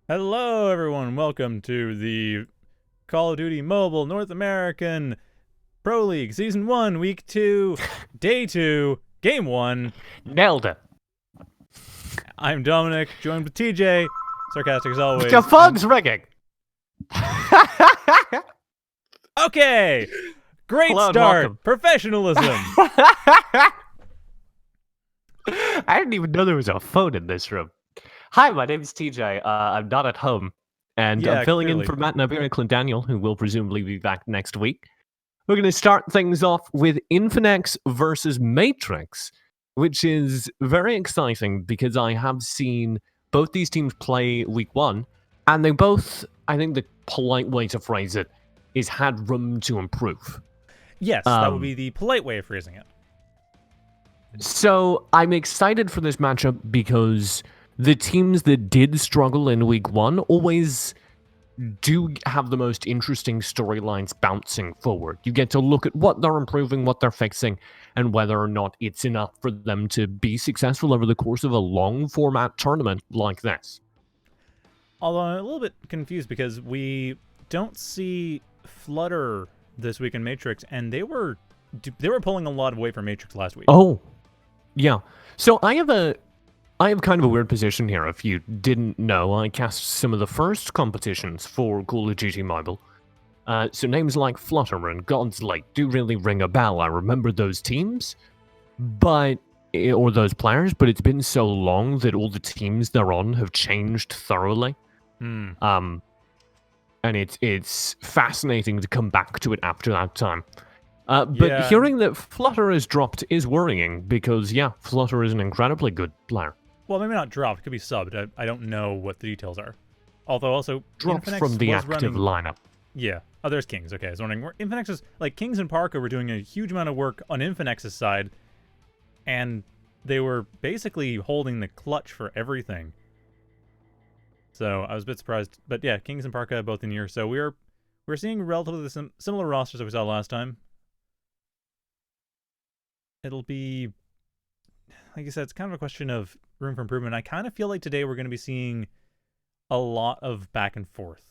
Hello, everyone. Welcome to the Call of Duty Mobile North American Pro League Season 1, Week 2, Day 2, Game 1. Nailed it. I'm Dominic, joined with TJ, sarcastic as always. The phone's ringing. Okay, great Hello and start. welcome. Professionalism. I didn't even know there was a phone in this room. Hi, my name is TJ. I'm not at home, and Yeah, I'm filling clearly. in for Matt and Clint Daniel, who will presumably be back next week. We're going to start things off with Infinex versus Matrix, which is very exciting because I have seen both these teams play week one, and they both, I think the polite way to phrase it, is had room to improve. Yes, that would be the polite way of phrasing it. So I'm excited for this matchup because the teams that did struggle in week one always do have the most interesting storylines bouncing forward. You get to look at what they're improving, what they're fixing, and whether or not it's enough for them to be successful over the course of a long format tournament like this. Although I'm a little bit confused because we don't see Flutter this week in Matrix, and they were pulling a lot away from Matrix last week. Oh, yeah. So I have kind of a weird position here. If you didn't know, I cast some of the first competitions for Call of Duty Mobile. So names like Flutter and God's Lake do really ring a bell. I remember those teams, or those players, but it's been so long that all the teams they're on have changed thoroughly. And it's fascinating to come back to it after that time. But hearing that Flutter is dropped is worrying because, yeah, Flutter is an incredibly good player. Well, maybe not dropped. It could be subbed. I don't know what the details are. Although also Dropped Infinix from the was active lineup. Yeah. Oh, there's Kings. Okay, I was wondering. Infinix is like Kings and Parka were doing a huge amount of work on Infinex's side, and they were basically holding the clutch for everything. So I was a bit surprised. But yeah, Kings and Parka both in here. So we're seeing relatively similar rosters that we saw last time. It'll be, like you said, it's kind of a question of room for improvement. I kind of feel like today we're going to be seeing a lot of back and forth.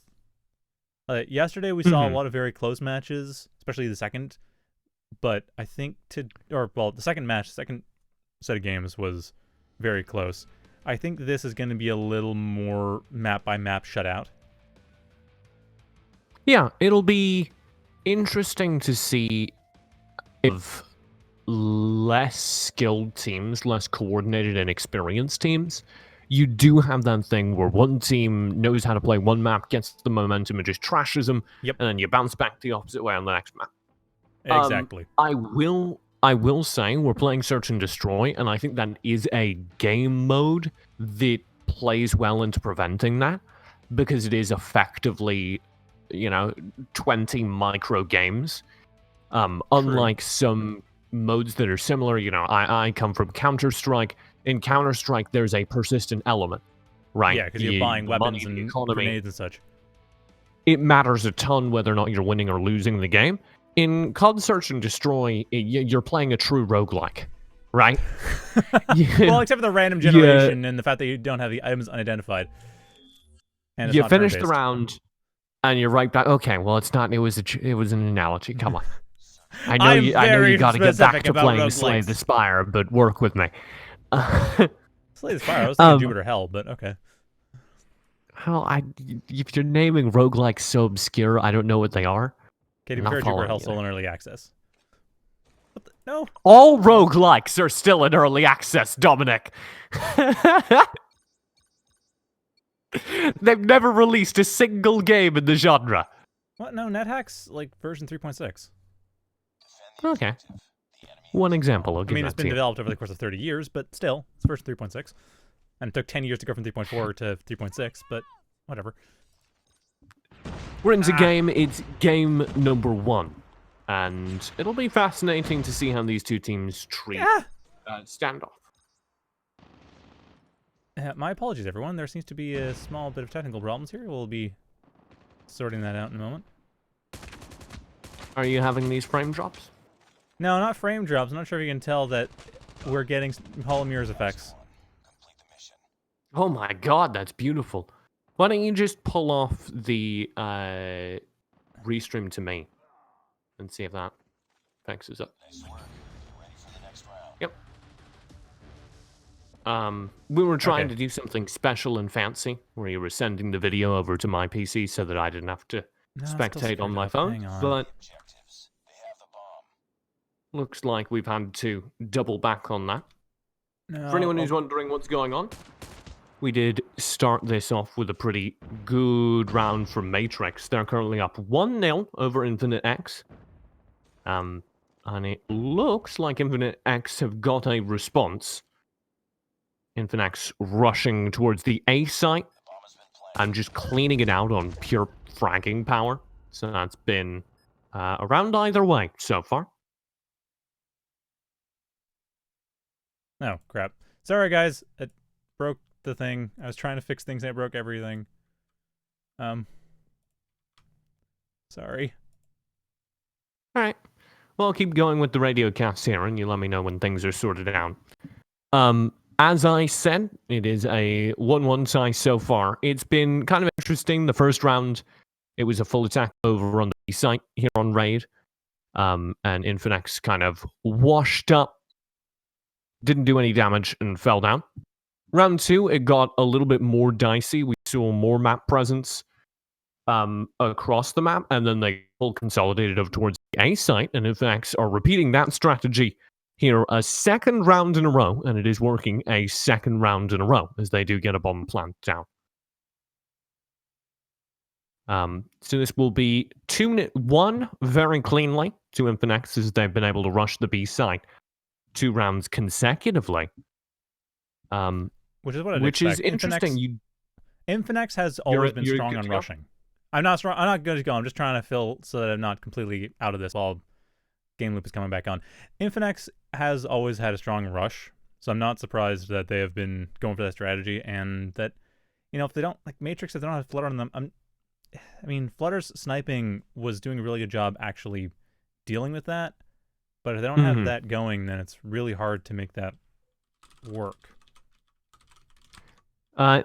Yesterday we saw a lot of very close matches, especially the second. But I think the second set of games was very close. I think this is going to be a little more map by map shutout. Yeah, it'll be interesting to see if less skilled teams, less coordinated and experienced teams, you do have that thing where one team knows how to play one map, gets the momentum and just trashes them, and then you bounce back the opposite way on the next map. Exactly. I will say we're playing Search and Destroy, and I think that is a game mode that plays well into preventing that, because it is effectively, 20 micro games. Unlike some modes that are similar, I come from Counter-Strike. In Counter-Strike, there's a persistent element, right? Yeah, because you're buying weapons and grenades and such. It matters a ton whether or not you're winning or losing the game. In COD Search and Destroy, you're playing a true roguelike, right? Well, except for the random generation and the fact that you don't have the items unidentified. And you finish the round, and you're right back. Okay, well, it's not. It was an analogy. Come on. I know you got to get back to playing Slay the Spire, but work with me. Slay the Spire? I was thinking Jupiter Hell, but okay. Well, if you're naming roguelikes so obscure, I don't know what they are. Okay, to be fair, Jupiter Hell's still in early access. No. All roguelikes are still in early access, Dominic. They've never released a single game in the genre. What? No, NetHack's like version 3.6. Okay. One example. I mean, it's been developed over the course of 30 years, but still, it's version 3.6. And it took 10 years to go from 3.4 to 3.6, but whatever. We're into game. It's game number 1. And it'll be fascinating to see how these two teams treat standoff. My apologies, everyone. There seems to be a small bit of technical problems here. We'll be sorting that out in a moment. Are you having these frame drops? No, not frame drops. I'm not sure if you can tell that we're getting Hall of Mirrors effects. Oh my god, that's beautiful. Why don't you just pull off the restream to me and see if that fixes it? Yep. We were trying to do something special and fancy, where you were sending the video over to my PC so that I didn't have to spectate on my phone, but looks like we've had to double back on that. For anyone who's wondering what's going on, we did start this off with a pretty good round from Matrix. They're currently up 1-0 over Infinix. And it looks like Infinix have got a response. Infinix rushing towards the A site and just cleaning it out on pure fragging power. So that's been around either way so far. Oh, crap. Sorry, guys. It broke the thing. I was trying to fix things and it broke everything. Sorry. Alright. Well, I'll keep going with the radio cast here, and you let me know when things are sorted out. As I said, it is a 1-1 tie so far. It's been kind of interesting. The first round, it was a full attack over on the B site here on Raid. And Infinix kind of washed up, didn't do any damage, and fell down. Round 2, it got a little bit more dicey. We saw more map presence across the map, and then they all consolidated over towards the A site, and Infinix are repeating that strategy here a second round in a row, and it is working a second round in a row as they do get a bomb plant down. So this will be 2-1 very cleanly to Infinix as they've been able to rush the B side 2 rounds consecutively. Which is what I'd which expect. Is interesting. Infinix has always been strong on rushing. I'm not strong. I'm not good to go. I'm just trying to fill so that I'm not completely out of this while game loop is coming back on. Infinix has always had a strong rush, so I'm not surprised that they have been going for that strategy, and that, you know, if they don't, like Matrix, if they don't have Flutter on them, I mean, Flutter's sniping was doing a really good job actually dealing with that, but if they don't have that going, then it's really hard to make that work.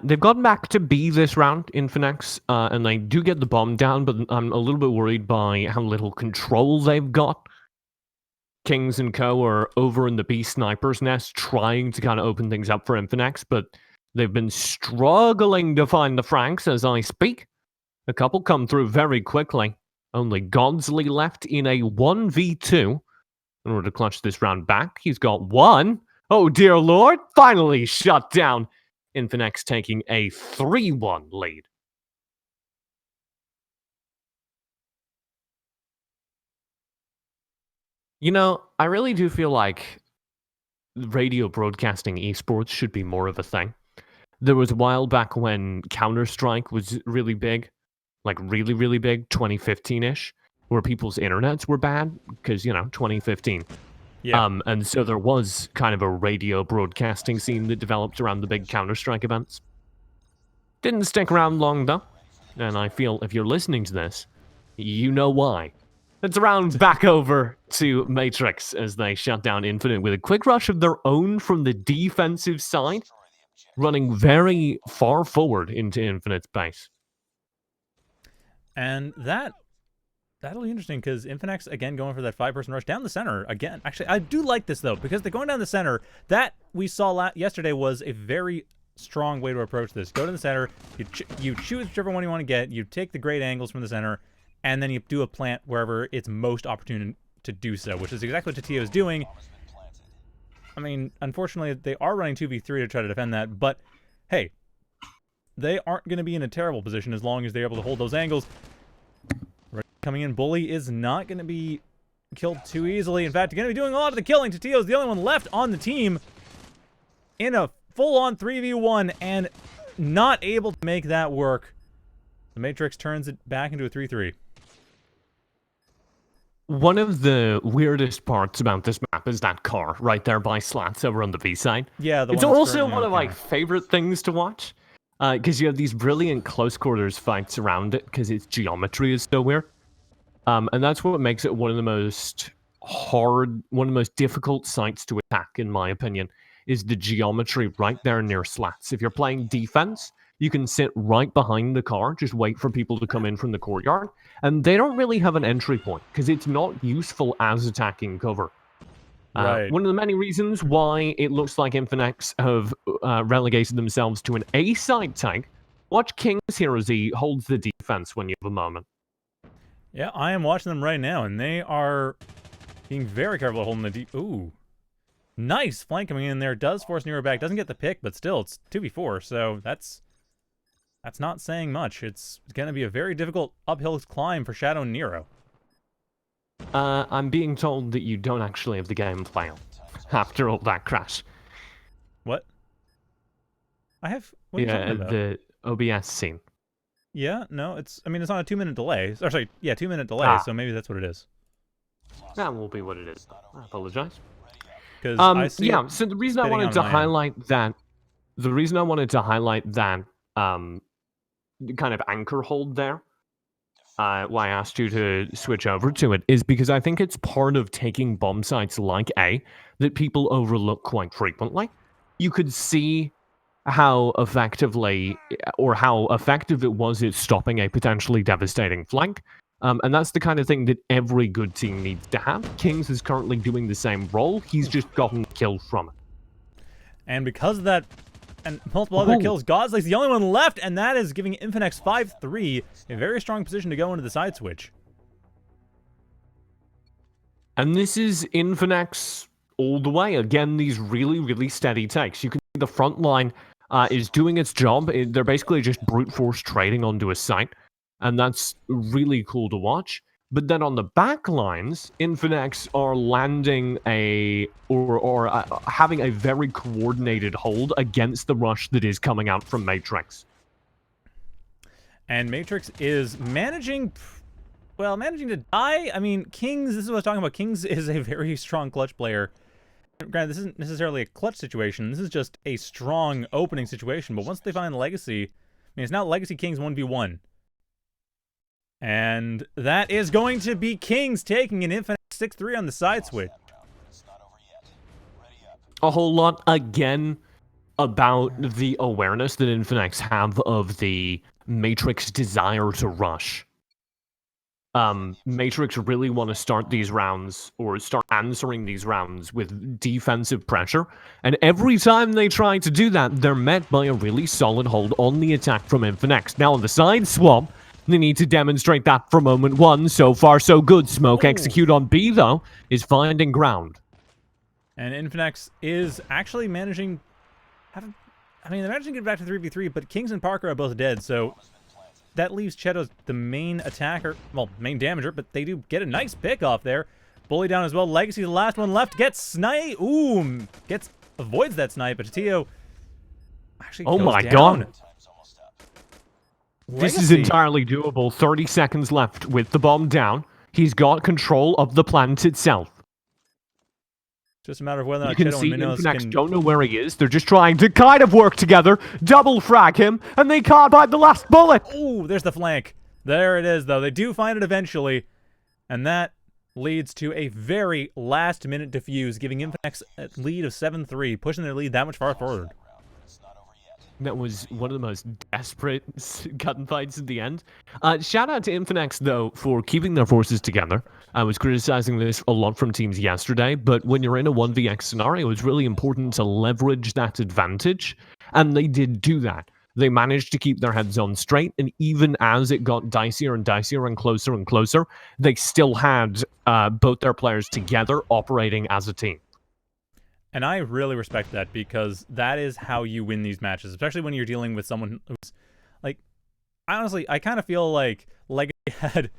They've gotten back to B this round, Infinix, and they do get the bomb down, but I'm a little bit worried by how little control they've got. Kings and Co. are over in the B sniper's nest trying to kind of open things up for Infinix, but they've been struggling to find the frags as I speak. A couple come through very quickly. Only Godsley left in a 1v2 in order to clutch this round back. He's got 1. Oh dear lord, finally shut down. Infinix taking a 3-1 lead. You know, I really do feel like radio broadcasting esports should be more of a thing. There was a while back when Counter-Strike was really big, like really, really big, 2015-ish, where people's internets were bad, because, you know, 2015. Yeah. And so there was kind of a radio broadcasting scene that developed around the big Counter-Strike events. Didn't stick around long, though. And I feel if you're listening to this, you know why. Let's round back over to Matrix as they shut down Infinite with a quick rush of their own from the defensive side, running very far forward into Infinite's base. And that'll be interesting because Infinix, again, going for that 5-person rush down the center again. Actually, I do like this, though, because they're going down the center. That we saw yesterday was a very strong way to approach this. Go to the center, you choose whichever one you want to get, you take the great angles from the center, and then you do a plant wherever it's most opportune to do so, which is exactly what Tatio is doing. I mean, unfortunately, they are running 2v3 to try to defend that, but hey, they aren't going to be in a terrible position as long as they're able to hold those angles. Coming in, Bully is not going to be killed too easily. In fact, going to be doing a lot of the killing. Tatio is the only one left on the team in a full-on 3v1 and not able to make that work. The Matrix turns it back into a 3-3. One of the weirdest parts about this map is that car right there by Slats over on the B side. Yeah, it's also one of my favorite things to watch because you have these brilliant close quarters fights around it because its geometry is so weird. And that's what makes it one of the most difficult sites to attack, in my opinion, is the geometry right there near Slats. If you're playing defense, You can sit right behind the car, just wait for people to come in from the courtyard, and they don't really have an entry point, because it's not useful as attacking cover. Right. One of the many reasons why it looks like Infinex have relegated themselves to an A-side tank. Watch Kings here as he holds the defense when you have a moment. Yeah, I am watching them right now, and they are being very careful at holding the deep. Ooh. Nice flank coming in there. Does force Nero back. Doesn't get the pick, but still, it's 2v4, so that's not saying much. It's going to be a very difficult uphill climb for Shadow and Nero. I'm being told that you don't actually have the game file after all that crash. What? I have... What are you talking about? The OBS scene. Yeah, no, it's... I mean, it's on a 2-minute delay. Or, sorry, yeah, 2-minute delay, so maybe that's what it is. That will be what it is. I apologize. Because I see so the reason I wanted to highlight that... The reason I wanted to highlight that kind of anchor hold there, why I asked you to switch over to it, is because I think it's part of taking bomb sites like A that people overlook quite frequently. You could see how effectively, or how effective it was at stopping a potentially devastating flank. And that's the kind of thing that every good team needs to have. Kings is currently doing the same role. He's just gotten killed from it. And because of that, and multiple other kills, Godslake's the only one left, and that is giving Infinex 5-3 a very strong position to go into the side switch. And this is Infinex all the way. Again, these really, really steady takes. You can see the front line is doing its job. They're basically just brute force trading onto a site, and that's really cool to watch. But then on the back lines, Infinex are landing having a very coordinated hold against the rush that is coming out from Matrix. And Matrix is managing to die. I mean, Kings, this is what I was talking about. Kings is a very strong clutch player. Granted, this isn't necessarily a clutch situation. This is just a strong opening situation. But once they find Legacy, I mean, it's now Legacy Kings 1v1. And that is going to be Kings taking an Infinix 6-3 on the side switch. A whole lot, again, about the awareness that Infinix have of the Matrix desire to rush. Matrix really want to start these rounds, or start answering these rounds with defensive pressure, and every time they try to do that, they're met by a really solid hold on the attack from Infinix. Now on the side swap, they need to demonstrate that for moment one. So far, so good. Smoke execute on B, though, is finding ground. And Infinex is actually managing... they're managing to get back to 3v3, but Kings and Parker are both dead, so... That leaves Chetos the main attacker, well, main damager, but they do get a nice pick off there. Bully down as well. Legacy, the last one left, gets snipe. Ooh, avoids that snipe, but Tio actually goes my down. God. This is entirely doable. 30 seconds left with the bomb down. He's got control of the plant itself. Just a matter of whether or not you can Cheto see and Minos Infinex don't know where he is. They're just trying to kind of work together, double frag him, and they can't find the last bullet. Ooh, there's the flank. There it is, though. They do find it eventually, and that leads to a very last-minute defuse, giving Infinex a lead of 7-3, pushing their lead that much far forward. That was one of the most desperate gunfights at the end. Shout out to Infinex, though, for keeping their forces together. I was criticizing this a lot from teams yesterday, but when you're in a 1vx scenario, it's really important to leverage that advantage, and they did do that. They managed to keep their heads on straight, and even as it got dicier and dicier and closer, they still had both their players together operating as a team. And I really respect that, because that is how you win these matches, especially when you're dealing with someone who's, like, honestly, I kind of feel like Legacy had,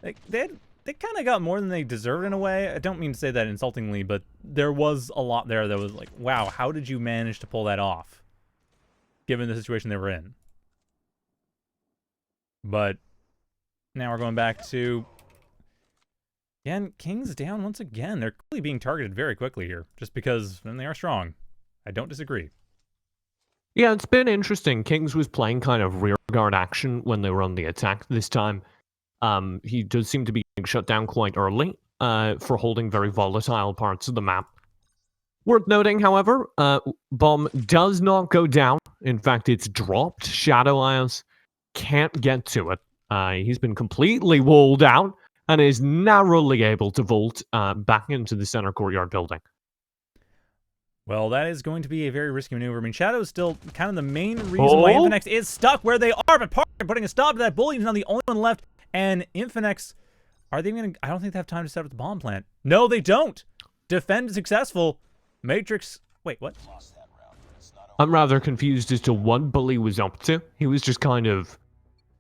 like, they kind of got more than they deserved in a way. I don't mean to say that insultingly, but there was a lot there that was like, wow, how did you manage to pull that off, given the situation they were in? But now we're going back to... Again, Kings down once again. They're clearly being targeted very quickly here, just because they are strong. I don't disagree. Yeah, it's been interesting. Kings was playing kind of rearguard action when they were on the attack this time. He does seem to be getting shut down quite early for holding very volatile parts of the map. Worth noting, however, bomb does not go down In fact, it's dropped. Shadow Eyes can't get to it. He's been completely walled out and is narrowly able to vault back into the center courtyard building. Well, that is going to be a very risky maneuver. I mean, Shadow is still kind of the main reason why Infinex is stuck where they are, but Parker putting a stop to that. Bully is now the only one left, and Infinex, are they going to... I don't think they have time to set up the bomb plant. No, they don't. Defend successful. Matrix... Wait, what? I'm rather confused as to what Bully was up to. He was just kind of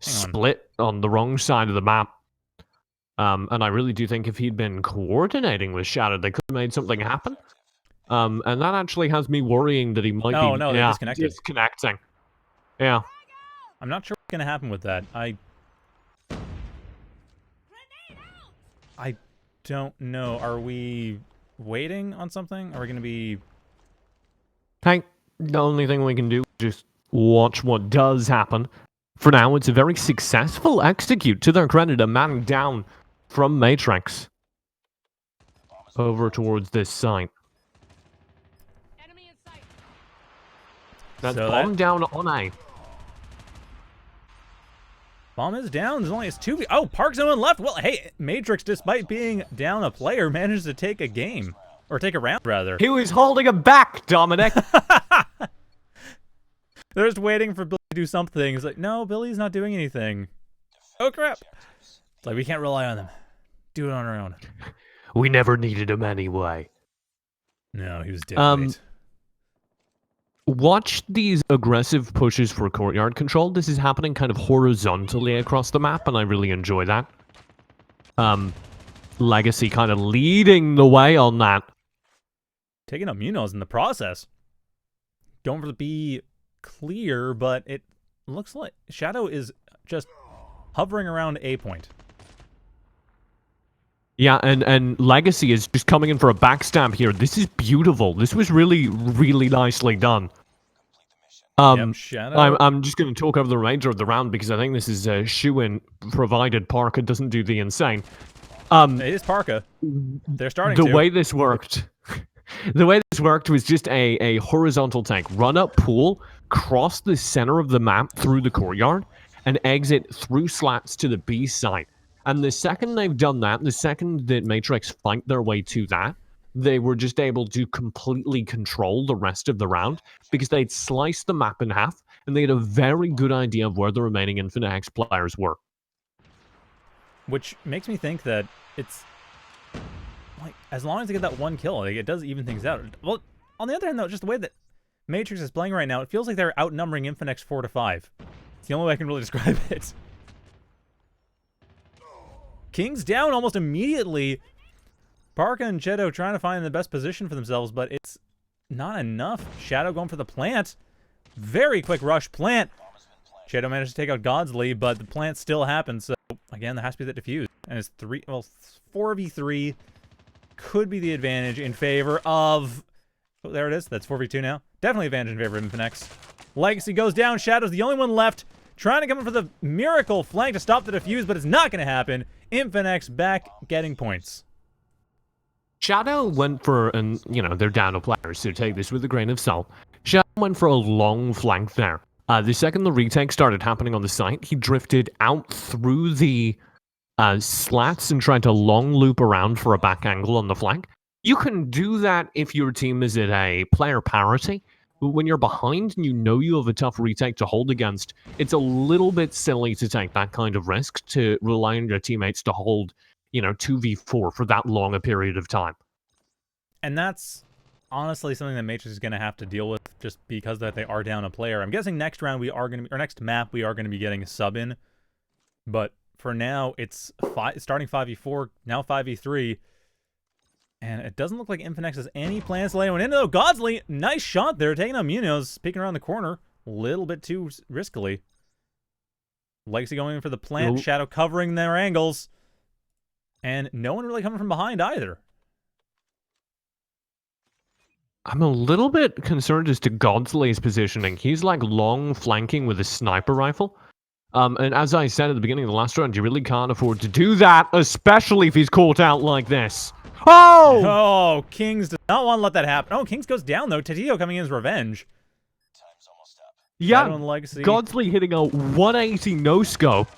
split on the wrong side of the map. And I really do think if he'd been coordinating with Shadow, they could have made something happen. And that actually has me worrying that he might be... Oh, no, they're disconnected. Disconnecting. Yeah. I'm not sure what's going to happen with that. I don't know. Are we waiting on something? Are we going to be... Hey, the only thing we can do is just watch what does happen. For now, it's a very successful execute. To their credit, a man down from Matrix. Over towards this site. That's bomb down on A. Bomb is down. There's only 2v... Oh, Park's the one left. Well, hey, Matrix, despite being down a player, manages to take a game. Or take a round, rather. He was holding him back, Dominic. They're just waiting for Billy to do something. It's like, no, Billy's not doing anything. Oh, crap. It's like, we can't rely on them. Do it on our own. We never needed him anyway. No, he was dead. Watch these aggressive pushes for courtyard control. This is happening kind of horizontally across the map, and I really enjoy that. Legacy kind of leading the way on that. Taking out Munoz in the process. Going for the B clear, but it looks like Shadow is just hovering around A point. Yeah, and Legacy is just coming in for a backstab here. This is beautiful. This was really, really nicely done. Yep, Shadow. I'm just going to talk over the remainder of the round because I think this is a shoe-in, provided Parker doesn't do the insane. It is Parker. They're starting to. The way this worked... The way this worked was just a horizontal tank. Run up pool, cross the center of the map through the courtyard, and exit through slats to the B side. And the second they've done that, the second that Matrix fight their way to that, they were just able to completely control the rest of the round because they'd sliced the map in half, and they had a very good idea of where the remaining Infinix players were. Which makes me think that it's... like, as long as they get that one kill, like, it does even things out. Well, on the other hand, though, just the way that Matrix is playing right now, it feels like they're outnumbering Infinix 4-5. It's the only way I can really describe it. King's down almost immediately. Parka and Shadow trying to find the best position for themselves, but it's not enough. Shadow going for the plant. Very quick rush plant. Shadow managed to take out Godsley, but the plant still happens. So, again, there has to be that defuse. And it's 4v3. Could be the advantage in favor of... Oh, there it is. That's 4v2 now. Definitely advantage in favor of Infinex. Legacy goes down. Shadow's the only one left. Trying to come in for the miracle flank to stop the defuse, but it's not going to happen. Infinex back getting points. Shadow went for, and you know, they're down to players, so take this with a grain of salt. Shadow went for a long flank there. The second the retake started happening on the site, he drifted out through the slats and tried to long loop around for a back angle on the flank. You can do that if your team is at a player parity, but when you're behind and you know you have a tough retake to hold against, it's a little bit silly to take that kind of risk to rely on your teammates to hold, you know, 2v4 for that long a period of time. And that's honestly something that Matrix is going to have to deal with just because that they are down a player. I'm guessing next round we are going to be, or next map we are going to be getting a sub in, but for now it's starting 5v4, now 5v3. And it doesn't look like Infinex has any plans to lay one in. Though Godsley, nice shot there, taking out Munoz, peeking around the corner, a little bit too riskily. Legacy going in for the plant, Nope. Shadow covering their angles, and no one really coming from behind either. I'm a little bit concerned as to Godsley's positioning. He's like long flanking with a sniper rifle. And as I said at the beginning of the last round, you really can't afford to do that, especially if he's caught out like this. Oh! Oh, Kings does not want to let that happen. Oh, Kings goes down, though. Tatio coming in as revenge. Yeah, Shadow and Legacy. Godsley hitting a 180 no-scope.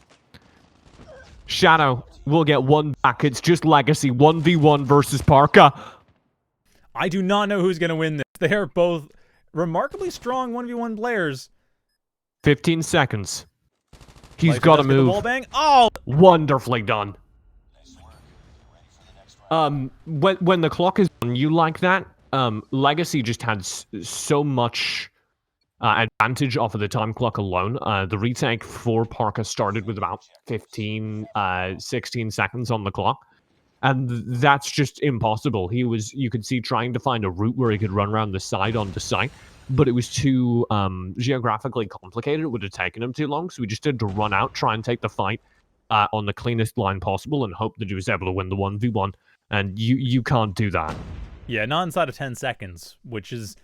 Shadow will get one back. It's just Legacy 1v1 versus Parka. I do not know who's going to win this. They are both remarkably strong 1v1 players. 15 seconds. He's got to The move. wall bang. Oh! Wonderfully done. When the clock is on you like that, Legacy just had so much advantage off of the time clock alone. The retake for Parka started with about 15, 16 seconds on the clock. And that's just impossible. You could see trying to find a route where he could run around the side onto site, but it was too geographically complicated. It would have taken him too long, so we just had to run out, try and take the fight on the cleanest line possible, and hope that he was able to win the 1v1. And you can't do that. Yeah, not inside of 10 seconds, which is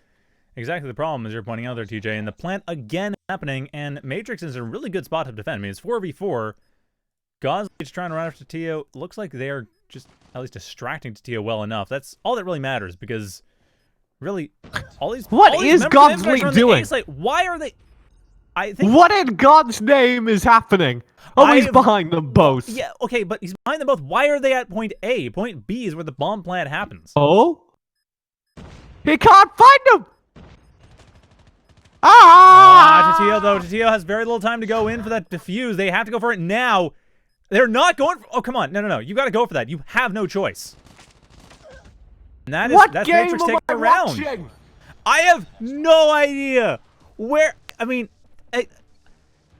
exactly the problem, as you're pointing out there, TJ. And the plant again happening, and Matrix is in a really good spot to defend. I mean, it's 4v4. Godsley's trying to run after Tio. Looks like they're just at least distracting Tio well enough. That's all that really matters, because really, all these What all these is Godsley doing? Why are they? I think. What in God's name is happening? Oh, he's behind them both. Yeah, okay, but he's behind them both. Why are they at point A? Point B is where the bomb plant happens. Oh? He can't find them! Tatio, though. Tatio has very little time to go in for that defuse. They have to go for it now. They're not going for... Oh, come on. No. You got to go for that. You have no choice. And that's Matrix taking the round. Watching? I have no idea where... I mean...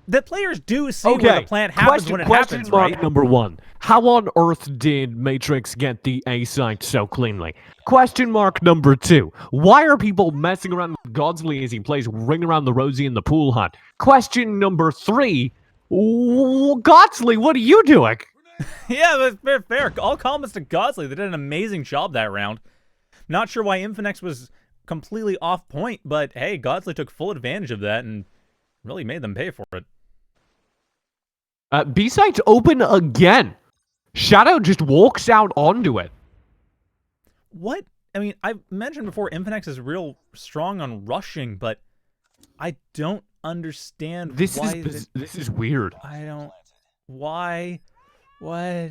the players do see where the plant happens when it happens, right? Question number one. How on earth did Matrix get the A site so cleanly? Question mark number two. Why are people messing around with Godsley as he plays Ring Around the Rosie in the pool hut? Question number three. Godsley, what are you doing? Yeah, that's fair. All compliments to Godsley. They did an amazing job that round. Not sure why Infinex was completely off point, but hey, Godsley took full advantage of that and really made them pay for it. B-site's open again. Shadow just walks out onto it. What? I mean, I've mentioned before Infinex is real strong on rushing, but I don't understand why... This is weird. I don't... Why? What?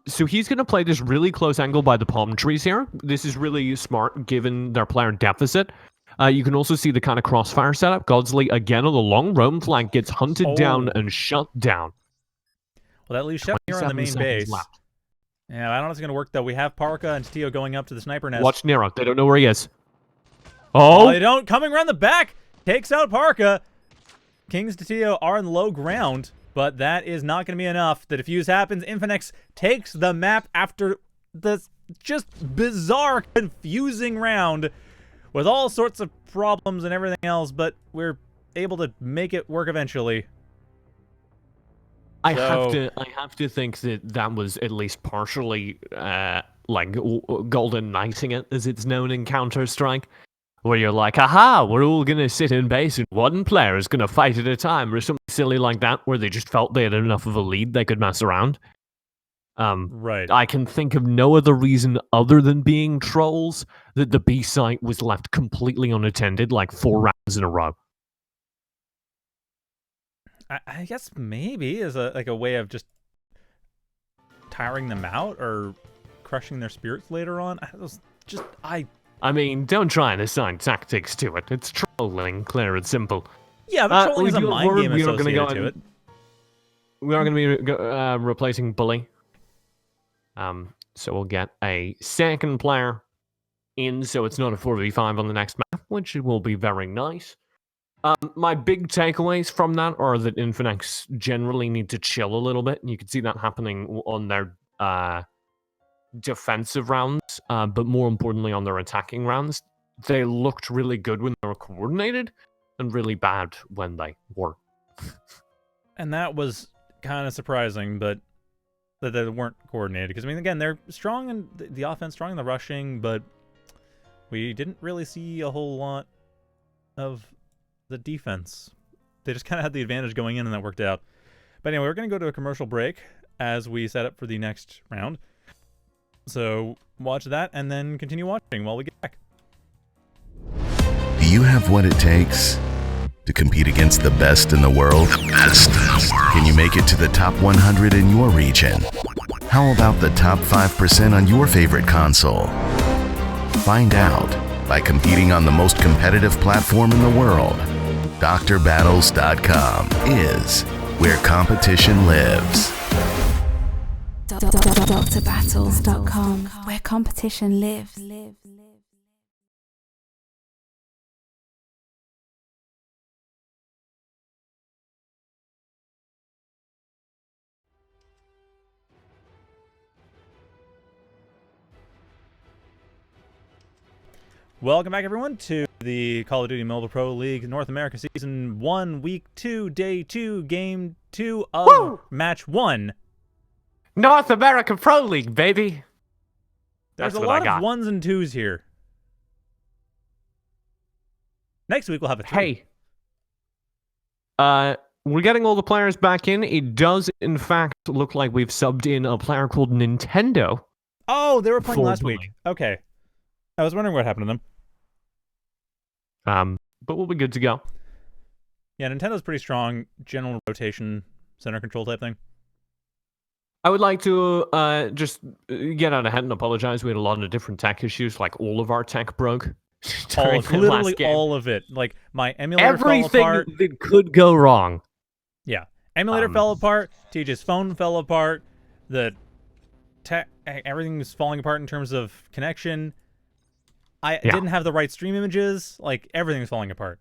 So he's going to play this really close angle by the palm trees here. This is really smart given their player deficit. You can also see the kind of crossfire setup. Godsley, again, on the long roam flank, gets hunted down and shut down. Well, that leaves Chef here on the main base. Left. Yeah, I don't know if it's going to work, though. We have Parka and Tio going up to the sniper nest. Watch Nero. They don't know where he is. Oh! They don't. Coming around the back. Takes out Parka. Kings to Tio are in low ground, but that is not going to be enough. The defuse happens. Infinex takes the map after this just bizarre, confusing round with all sorts of problems and everything else, but we're able to make it work eventually. I have to think that was at least partially like golden knighting it, as it's known in Counter-Strike, where you're like, aha, we're all gonna sit in base and one player is gonna fight at a time, or something silly like that, where they just felt they had enough of a lead they could mess around. Right. I can think of no other reason other than being trolls that the B site was left completely unattended, like 4 rounds in a row. I guess maybe as a way of just tiring them out or crushing their spirits later on. I mean, don't try and assign tactics to it. It's trolling, clear and simple. Yeah, but trolling is a mind game associated to it. We are going to be replacing Bully. So we'll get a second player in, so it's not a 4v5 on the next map, which will be very nice. My big takeaways from that are that Infinex generally need to chill a little bit, and you can see that happening on their defensive rounds, but more importantly on their attacking rounds. They looked really good when they were coordinated, and really bad when they were. And that was kind of surprising, but that they weren't coordinated. Because, I mean, again, they're strong in the offense, strong in the rushing, but we didn't really see a whole lot of the defense. They just kind of had the advantage going in, and that worked out. But anyway, we're going to go to a commercial break as we set up for the next round. So watch that, and then continue watching while we get back. Do you have what it takes? To compete against the best in the world? The best in the world. Can you make it to the top 100 in your region? How about the top 5% on your favorite console? Find out by competing on the most competitive platform in the world. DrBattles.com is where competition lives. DrBattles.com, where competition lives. Welcome back, everyone, to the Call of Duty Mobile Pro League North America Season 1, Week 2, Day 2, Game 2 of Match 1. North America Pro League, baby. There's That's a what I lot got. of 1s and 2s here. Next week, we'll have a 3. Hey. We're getting all the players back in. It does, in fact, look like we've subbed in a player called Nintendo. Oh, they were playing last Bully. week. Okay. I was wondering what happened to them. But we'll be good to go. Yeah, Nintendo's pretty strong. General rotation, center control type thing. I would like to just get out ahead and apologize. We had a lot of different tech issues. Like, all of our tech broke. All of, literally all of it. Like, my emulator fell apart. Everything that could go wrong. Yeah. Emulator fell apart. TJ's phone fell apart. Everything was falling apart in terms of connection. I didn't have the right stream images. Like, everything's falling apart.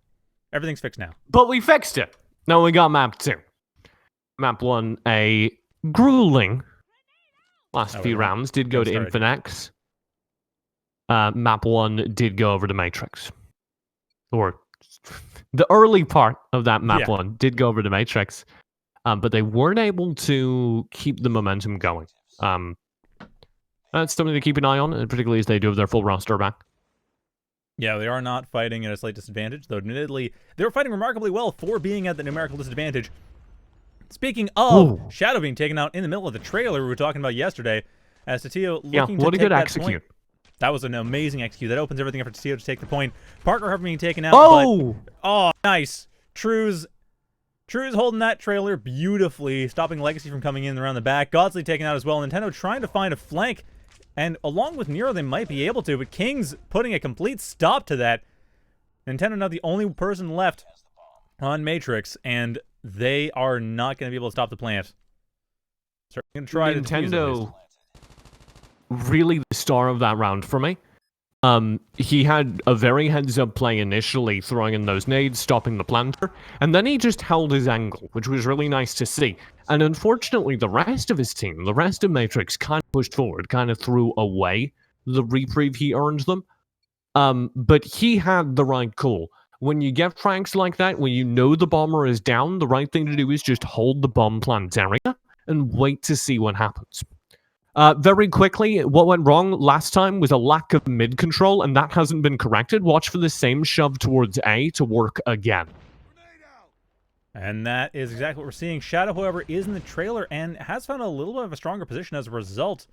Everything's fixed now. But we fixed it. Now we got map 2. Map 1, a grueling last few rounds, did go to Infinex. Map 1 did go over to Matrix. Or the early part of that map 1 did go over to Matrix. But they weren't able to keep the momentum going. That's something to keep an eye on, particularly as they do have their full roster back. Yeah, they are not fighting at a slight disadvantage, though admittedly, they were fighting remarkably well for being at the numerical disadvantage. Speaking of Shadow being taken out in the middle of the trailer we were talking about yesterday, as Tatio looking to what a take good that execute. point. That was an amazing execute. That opens everything up for Tatio to take the point. Parker Harper being taken out, but nice. True's holding that trailer beautifully, stopping Legacy from coming in around the back. Godsley taken out as well. Nintendo trying to find a flank. And along with Nero, they might be able to, but King's putting a complete stop to that. Nintendo now the only person left on Matrix, and they are not going to be able to stop the plant. So I'm going to try Nintendo, really the star of that round for me. He had a very heads-up play initially, throwing in those nades, stopping the planter, and then he just held his angle, which was really nice to see. And unfortunately, the rest of his team, the rest of Matrix, kind of pushed forward, kind of threw away the reprieve he earned them. But he had the right call. When you get franks like that, when you know the bomber is down, the right thing to do is just hold the bomb plant area and wait to see what happens. Very quickly, what went wrong last time was a lack of mid control, and that hasn't been corrected. Watch for the same shove towards A to work again. And that is exactly what we're seeing. Shadow, however, is in the trailer and has found a little bit of a stronger position as a result.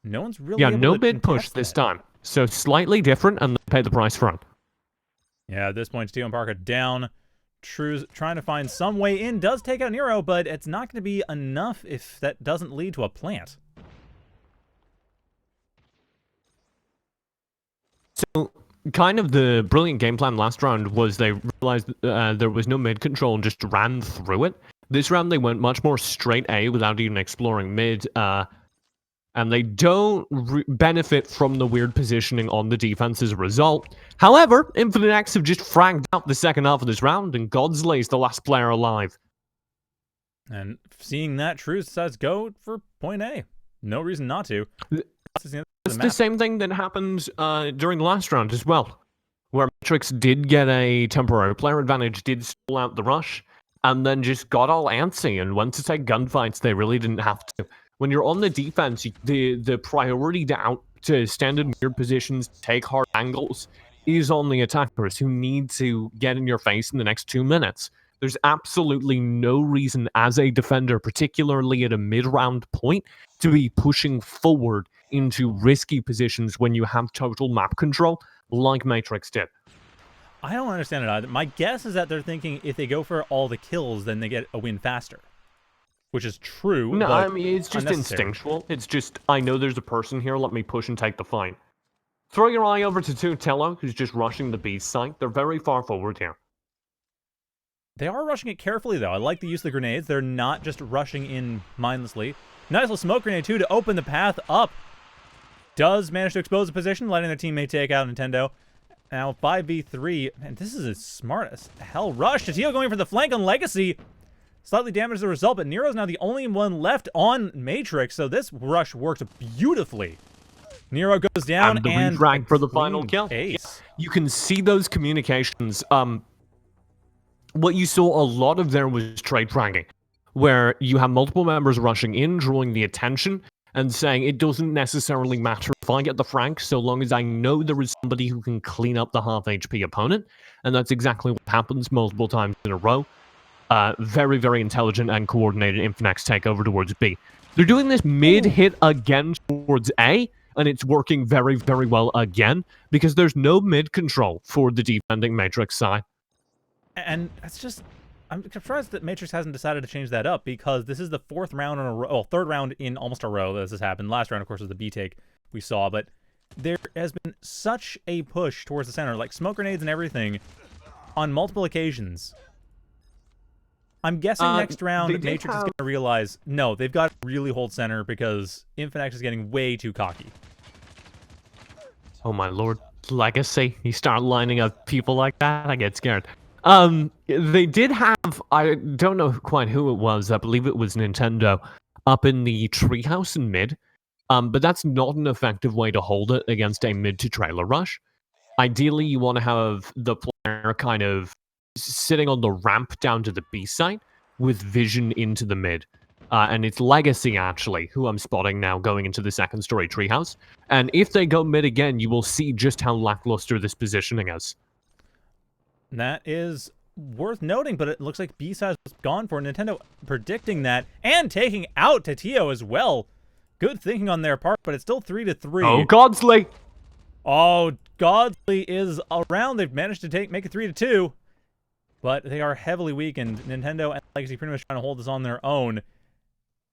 No one's really able no to mid push this time. So slightly different, and they pay the price for it. Yeah, at this point, Steve and Parker down. True's trying to find some way in. Does take out Nero, but it's not going to be enough if that doesn't lead to a plant. So, kind of the brilliant game plan last round was they realized there was no mid control and just ran through it. This round they went much more straight A without even exploring mid, and they don't benefit from the weird positioning on the defense as a result. However, Infinix have just fragged out the second half of this round, and Godslay's the last player alive. And seeing that, True decides go for point A. No reason not to. It's the same thing that happened during the last round as well, where Matrix did get a temporary player advantage, did stall out the rush, and then just got all antsy and went to take gunfights they really didn't have to. When you're on the defense, the priority to stand in weird positions, take hard angles, is on the attackers who need to get in your face in the next 2 minutes. There's absolutely no reason as a defender, particularly at a mid-round point, to be pushing forward into risky positions when you have total map control, like Matrix did. I don't understand it either. My guess is that they're thinking if they go for all the kills, then they get a win faster. Which is true, No, but I mean, it's just instinctual. It's just, I know there's a person here, let me push and take the fight. Throw your eye over to Tutello, who's just rushing the B site. They're very far forward here. They are rushing it carefully, though. I like the use of the grenades. They're not just rushing in mindlessly. Nice little smoke grenade, too, to open the path up. Does manage to expose the position, letting their teammate take out Nintendo. Now 5v3, and this is as smart as hell rush. Tatio going for the flank on Legacy. Slightly damaged the result, but Nero's now the only one left on Matrix, so this rush worked beautifully. Nero goes down and drag for the final kill. Ace. You can see those communications. What you saw a lot of there was trade fragging, where you have multiple members rushing in, drawing the attention, and saying it doesn't necessarily matter if I get the frag, so long as I know there is somebody who can clean up the half HP opponent, and that's exactly what happens multiple times in a row. Very, very intelligent and coordinated Infinex takeover towards B. They're doing this mid-hit again towards A, and it's working very, very well again, because there's no mid-control for the defending Matrix side. And that's just... I'm surprised that Matrix hasn't decided to change that up, because this is the fourth round in a row, well, third round in almost a row that this has happened. Last round, of course, was the B take we saw, but there has been such a push towards the center, like smoke grenades and everything, on multiple occasions. I'm guessing next round Matrix is going to realize, no, they've got to really hold center because Infinix is getting way too cocky. Oh my lord, Legacy. You start lining up people like that, I get scared. They did have, I don't know quite who it was, I believe it was Nintendo, up in the treehouse in mid, but that's not an effective way to hold it against a mid-to-trailer rush. Ideally, you want to have the player kind of sitting on the ramp down to the B site with vision into the mid. And it's Legacy, actually, who I'm spotting now going into the second story treehouse. And if they go mid again, you will see just how lackluster this positioning is. That is worth noting, but it looks like B-side was gone for Nintendo predicting that and taking out Tatio as well. Good thinking on their part, but it's still 3-3. Oh, Godsley! Oh, Godsley is around. They've managed to make it 3-2, but they are heavily weakened. Nintendo and Legacy pretty much trying to hold this on their own.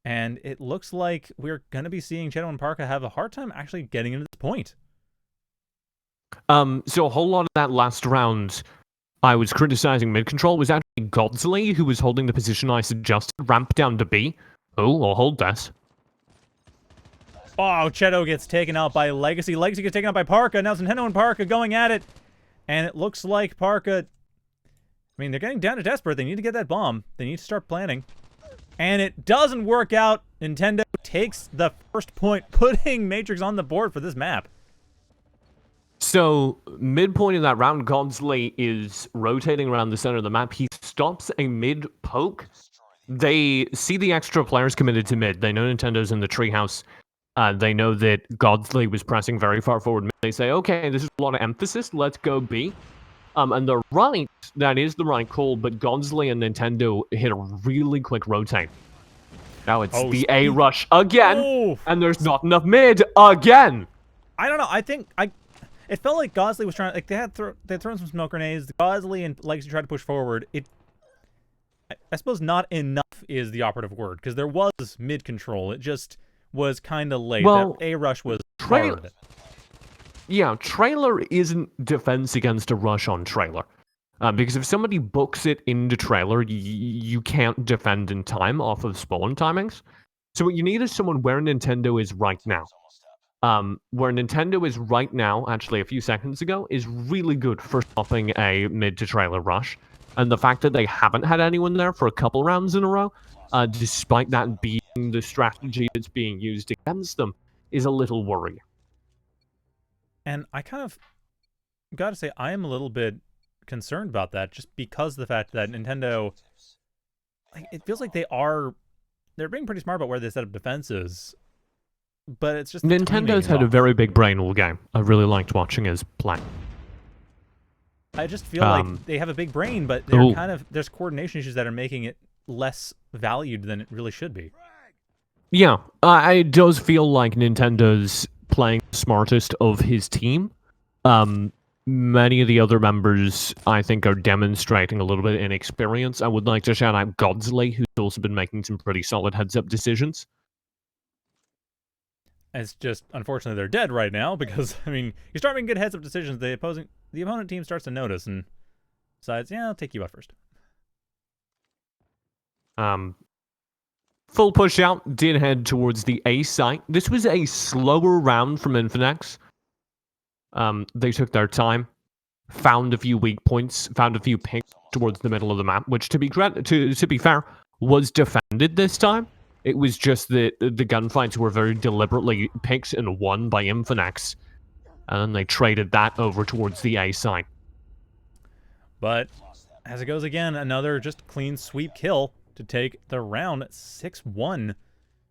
And it looks like we're going to be seeing Cheto and Parka have a hard time actually getting into this point. So a whole lot of that last round I was criticizing mid-control was actually Godsley, who was holding the position I suggested, ramp down to B. Oh, I'll hold this. Oh, Cheto gets taken out by Legacy. Legacy gets taken out by Parka. Now it's Nintendo and Parka going at it. And it looks like Parka... I mean, they're getting down to desperate. They need to get that bomb. They need to start planning. And it doesn't work out. Nintendo takes the first point, putting Matrix on the board for this map. So, midpoint of that round, Godsley is rotating around the center of the map. He stops a mid-poke. They see the extra players committed to mid. They know Nintendo's in the treehouse. They know that Godsley was pressing very far forward. They say, okay, this is a lot of emphasis. Let's go B. And they're right. That is the right call, but Godsley and Nintendo hit a really quick rotate. Now it's the A rush again, and there's not enough mid again. I don't know. I think it felt like Godsley was trying. Like they had thrown some smoke grenades. Godsley and Legacy tried to push forward. I suppose not enough is the operative word because there was mid control. It just was kind of late. Well, that A rush was hard. Yeah, trailer isn't defense against a rush on trailer. Because if somebody books it into trailer, you can't defend in time off of spawn timings. So what you need is someone where Nintendo is right now. Where Nintendo is right now, actually a few seconds ago, is really good for stopping a mid-to-trailer rush. And the fact that they haven't had anyone there for a couple rounds in a row, despite that being the strategy that's being used against them, is a little worrying. And I kind of gotta say, I am a little bit concerned about that, just because of the fact that Nintendo, like, it feels like they're being pretty smart about where they set up defenses, but it's just Nintendo's had a very big brain all game. I really liked watching his play. I just feel like they have a big brain, but they're there's coordination issues that are making it less valued than it really should be. Yeah, it does feel like Nintendo's playing the smartest of his team. many of the other members, I think, are demonstrating a little bit of inexperience. I would like to shout out Godsley, who's also been making some pretty solid heads-up decisions. It's just, unfortunately, they're dead right now because, I mean, you start making good heads-up decisions, the opponent team starts to notice and decides, yeah, I'll take you out first. Full push out, did head towards the A site. This was a slower round from Infinex. They took their time, found a few weak points, found a few picks towards the middle of the map, which, to be fair, was defended this time. It was just that the gunfights were very deliberately picked and won by Infinex, and then they traded that over towards the A site. But as it goes again, another just clean sweep kill to take the round 6-1.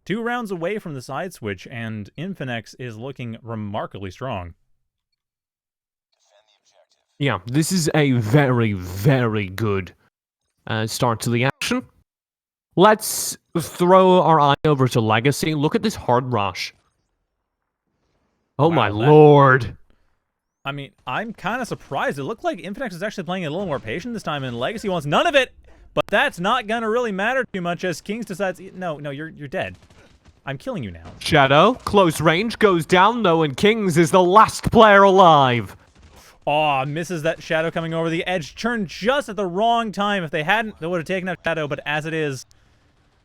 2 rounds away from the side switch, and Infinex is looking remarkably strong. Yeah, this is a very, very good start to the action. Let's throw our eye over to Legacy. Look at this hard rush. Oh wow, my lord. I mean, I'm kind of surprised. It looked like Infinex is actually playing a little more patient this time, and Legacy wants none of it. But that's not going to really matter too much as Kings decides, no, you're dead. I'm killing you now. Shadow, close range, goes down though, and Kings is the last player alive. Aw, misses that Shadow coming over the edge. Turned just at the wrong time. If they hadn't, they would have taken out Shadow, but as it is,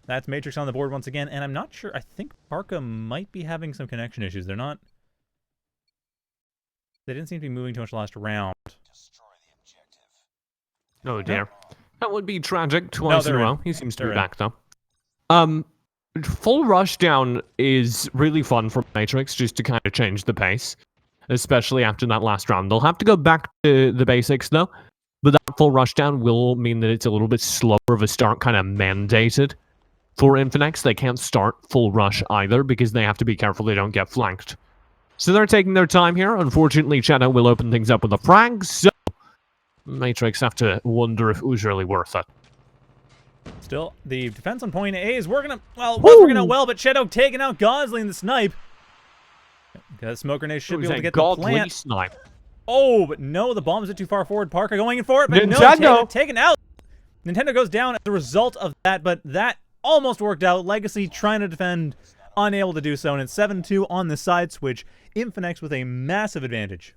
that's Matrix on the board once again. And I'm not sure, I think Parka might be having some connection issues. They didn't seem to be moving too much last round. Oh dear. That would be tragic twice in a row. He seems to be back though. Full rushdown is really fun for Matrix just to kind of change the pace, especially after that last round. They'll have to go back to the basics though, but that full rushdown will mean that it's a little bit slower of a start, kind of mandated for Infinex. They can't start full rush either because they have to be careful they don't get flanked. So they're taking their time here. Unfortunately, Shadow will open things up with a frag, so Matrix have to wonder if it was really worth it. Still, the defense on point A is working out, well, but Shadow taking out Godsley in the snipe. Got a smoke grenade, should be able to get the plant. Snipe. Oh, but no, the bomb's a bit too far forward. Parker going in for it, but Nintendo. no, taken out. Nintendo goes down as a result of that, but that almost worked out. Legacy trying to defend, unable to do so, and it's 7-2 on the side switch. Infinex with a massive advantage.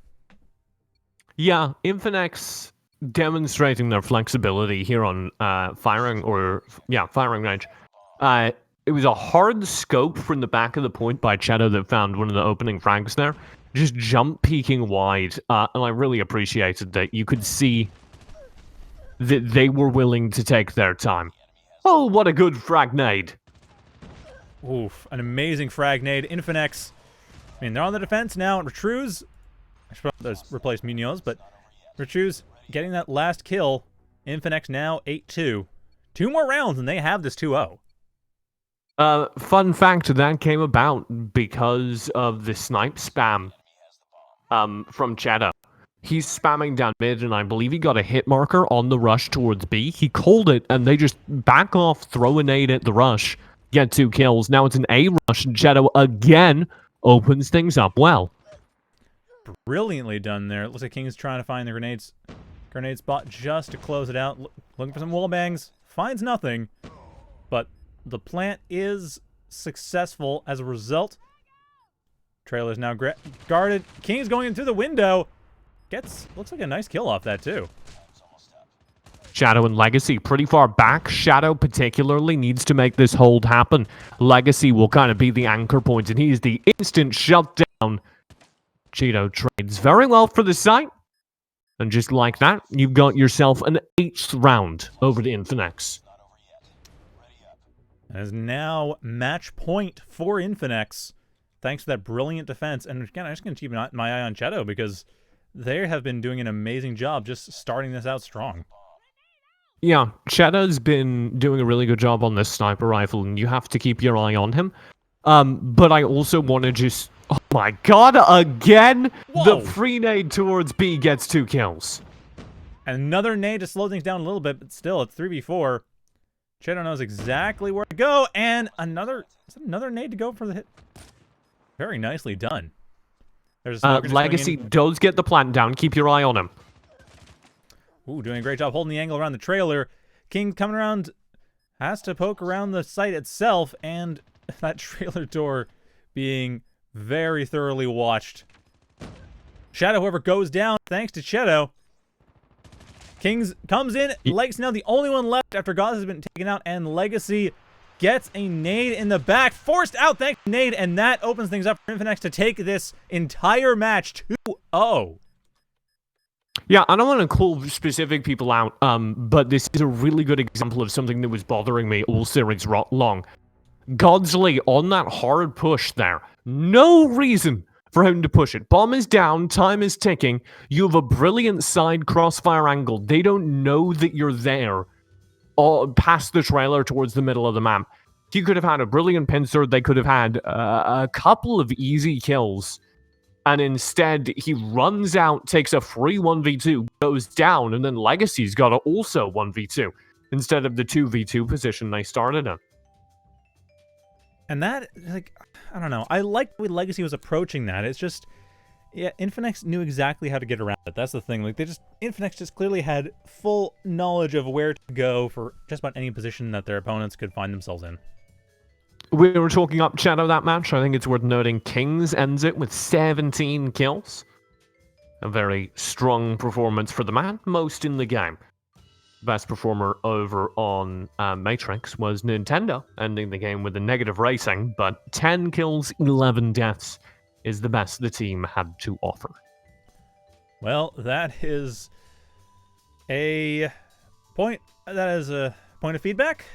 Yeah, Infinex demonstrating their flexibility here on firing range. It was a hard scope from the back of the point by Shadow that found one of the opening frags there. Just jump peeking wide, and I really appreciated that. You could see that they were willing to take their time. Oh, what a good frag nade. Oof, an amazing frag nade. Infinex, I mean, they're on the defense now. Retruse, I should probably replace Munoz, but Retruse getting that last kill. Infinex now 8-2. 2 more rounds and they have this 2-0. Fun fact, that came about because of the snipe spam from Shadow. He's spamming down mid, and I believe he got a hit marker on the rush towards B. He called it, and they just back off, throw a nade at the rush, get 2 kills. Now it's an A rush, and Shadow again opens things up well. Brilliantly done there. It looks like King's trying to find the grenade spot just to close it out. Looking for some wall bangs. Finds nothing, but the plant is successful as a result. Trailer's now guarded. King's going in through the window. Looks like a nice kill off that too. Shadow and Legacy pretty far back. Shadow particularly needs to make this hold happen. Legacy will kind of be the anchor point, and he's the instant shutdown. Cheeto trades very well for the site. And just like that, you've got yourself an 8th round over to Infinex. As now match point for Infinex, thanks to that brilliant defense. And again, I'm just going to keep my eye on Shadow because they have been doing an amazing job just starting this out strong. Yeah, Shadow's been doing a really good job on this sniper rifle, and you have to keep your eye on him. But I also want to just... Oh my god, again! Whoa. The free nade towards B gets 2 kills. Another nade to slow things down a little bit, but still, it's 3v4. Shadow knows exactly where to go, and another nade to go for the hit. Very nicely done. There's a smoker just coming Legacy in. does get the plant down. Keep your eye on him. Ooh, doing a great job holding the angle around the trailer. King coming around, has to poke around the site itself, and that trailer door being very thoroughly watched. Shadow, however, goes down thanks to Shadow. Kings comes in. Legacy now the only one left after Gauss has been taken out, and Legacy gets a nade in the back. Forced out thanks to nade, and that opens things up for Infinex to take this entire match 2-0. Yeah, I don't want to call specific people out, but this is a really good example of something that was bothering me all series long. Godsley on that hard push there. No reason for him to push it. Bomb is down, time is ticking. You have a brilliant side crossfire angle. They don't know that you're there. Past the trailer towards the middle of the map. He could have had a brilliant pincer. They could have had a couple of easy kills. And instead, he runs out, takes a free 1v2, goes down, and then Legacy's got also 1v2 instead of the 2v2 position they started in. And that, like, I don't know. I like the way Legacy was approaching that. It's just, yeah, Infinix knew exactly how to get around it. That's the thing. Like, Infinix just clearly had full knowledge of where to go for just about any position that their opponents could find themselves in. We were talking up Shadow that match. I think it's worth noting Kings ends it with 17 kills. A very strong performance for the man, most in the game. Best performer over on Matrix was Nintendo, ending the game with a negative rating, but 10 kills, 11 deaths is the best the team had to offer. Well, that is a point. That is a point of feedback.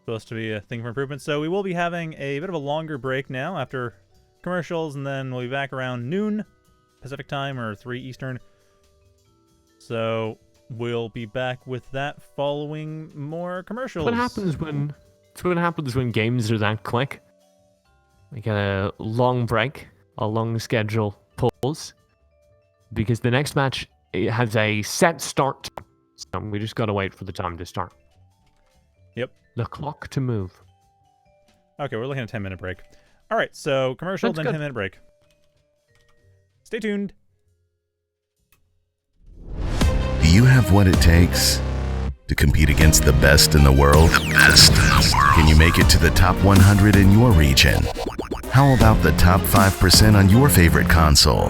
Supposed to be a thing for improvement. So we will be having a bit of a longer break now after commercials, and then we'll be back around noon Pacific time or 3 Eastern. So we'll be back with that following more commercials. What happens when games are that quick? We get a long break, a long schedule pause, because the next match has a set start time. So we just gotta wait for the time to start. Yep. The clock to move. Okay, we're looking at a 10-minute break. All right, so commercial, That's then good. 10-minute break. Stay tuned. Do you have what it takes to compete against the best in the world? The best in the world. Can you make it to the top 100 in your region? How about the top 5% on your favorite console?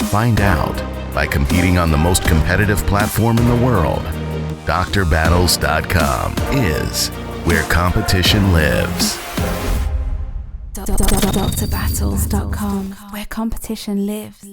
Find out by competing on the most competitive platform in the world. DrBattles.com is where competition lives. DrBattles.com, where competition lives.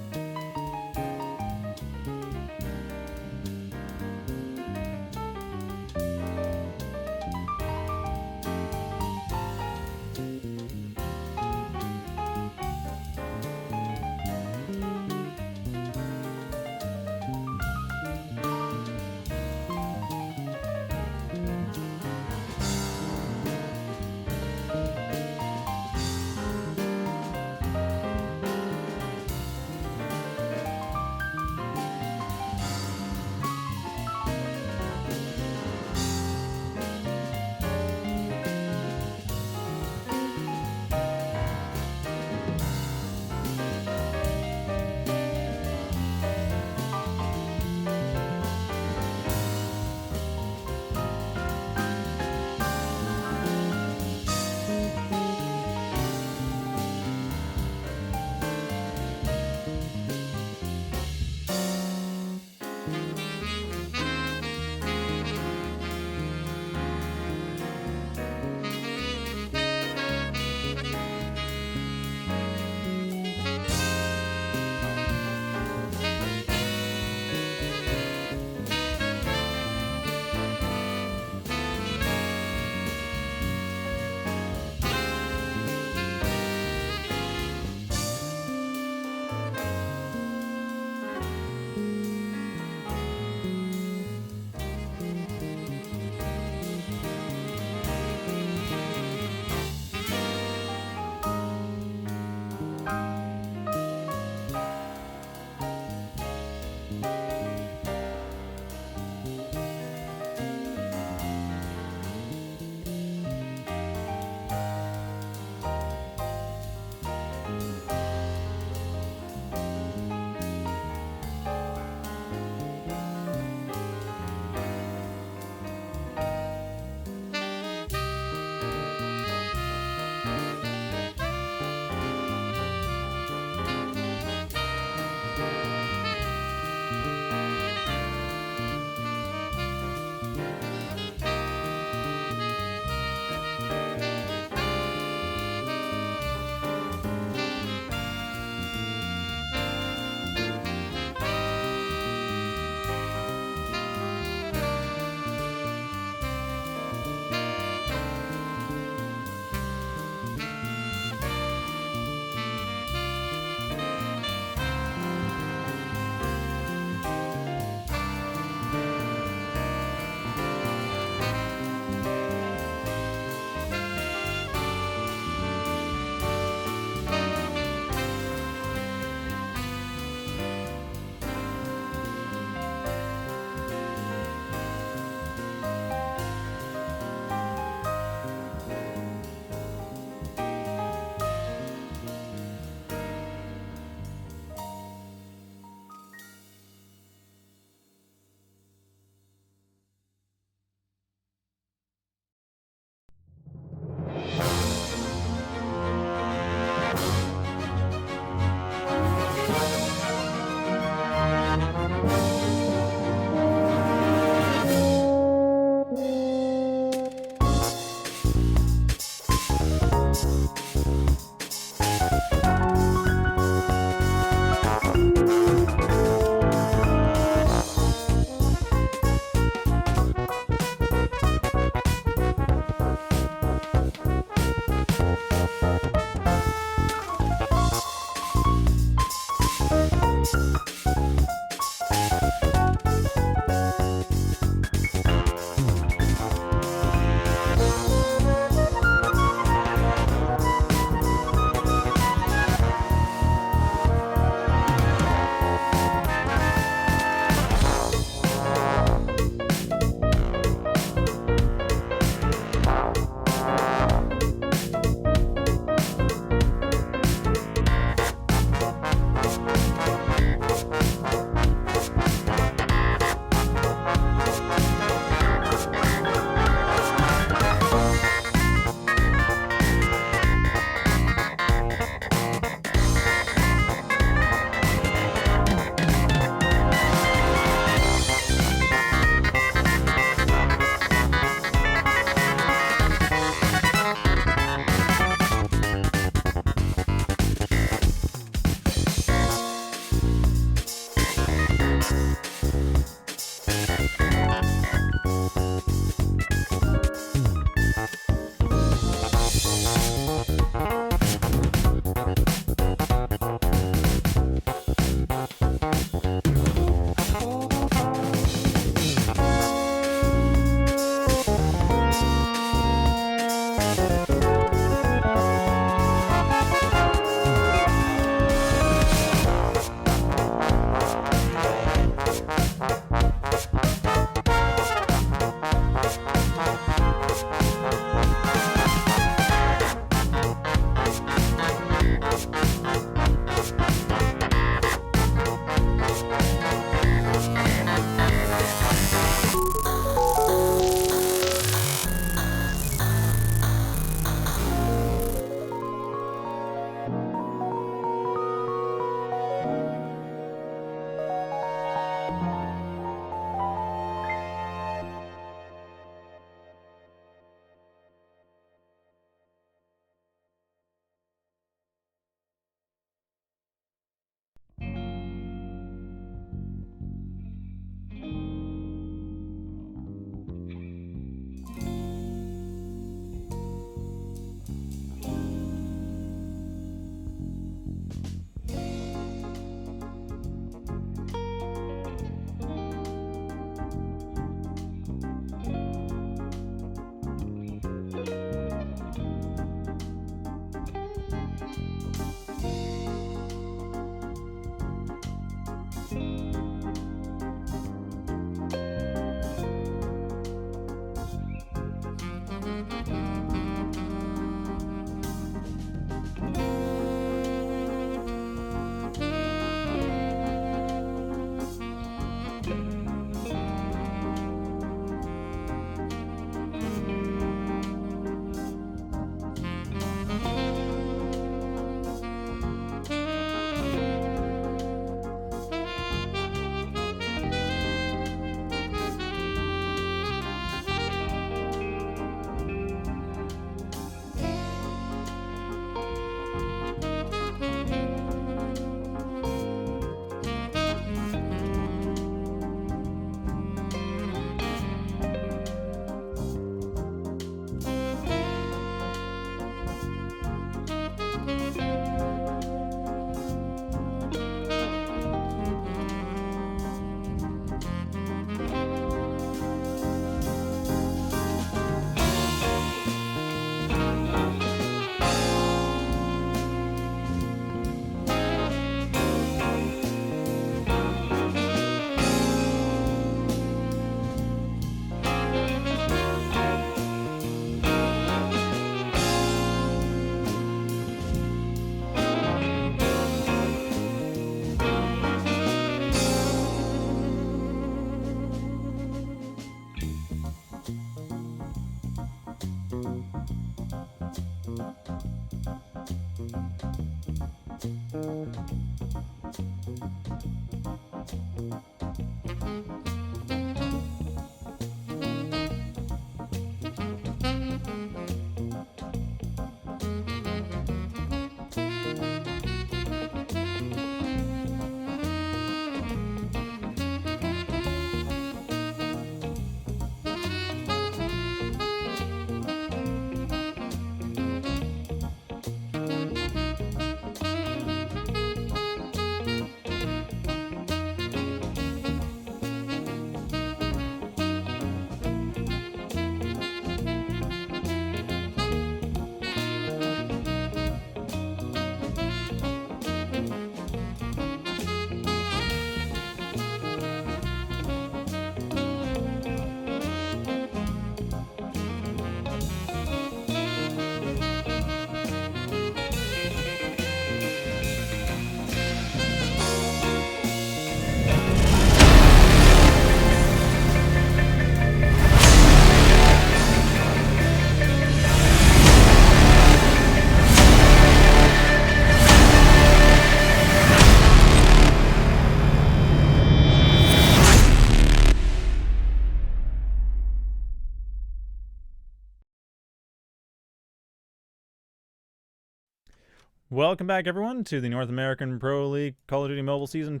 Welcome back, everyone, to the North American Pro League Call of Duty Mobile Season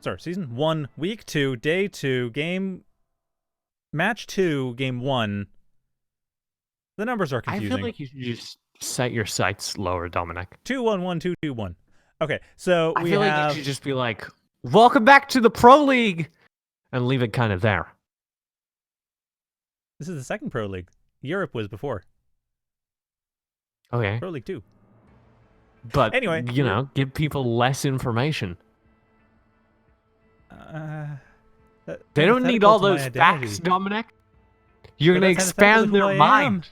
1, Week 2, Day 2, Match 2, Game 1. The numbers are confusing. I feel like you should just set your sights lower, Dominic. 2-1-1-2-2-1. Okay, so I feel like you should just be like, welcome back to the Pro League, and leave it kind of there. This is the second Pro League. Europe was before. Okay. Pro League 2. But, anyway, you know, give people less information. They don't need all those facts, Dominic. You're going to expand their mind.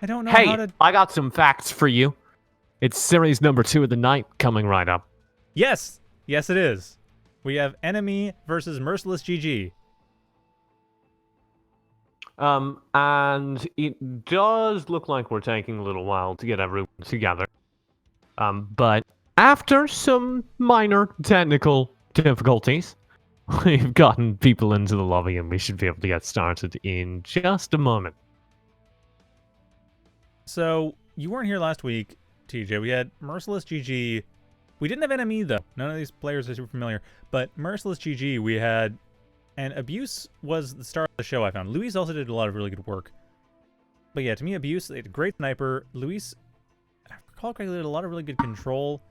I don't know how to... Hey, I got some facts for you. It's series number 2 of the night coming right up. Yes. Yes, it is. We have N.M.E versus Merciless GG. And it does look like we're taking a little while to get everyone together. But after some minor technical difficulties, we've gotten people into the lobby and we should be able to get started in just a moment. So, you weren't here last week, TJ. We had Merciless GG. We didn't have N.M.E, though. None of these players are super familiar. But Merciless GG, we had... And Abuse was the star of the show, I found. Luis also did a lot of really good work. But yeah, to me, Abuse, they had a great sniper. Luis, I recall correctly, did a lot of really good control.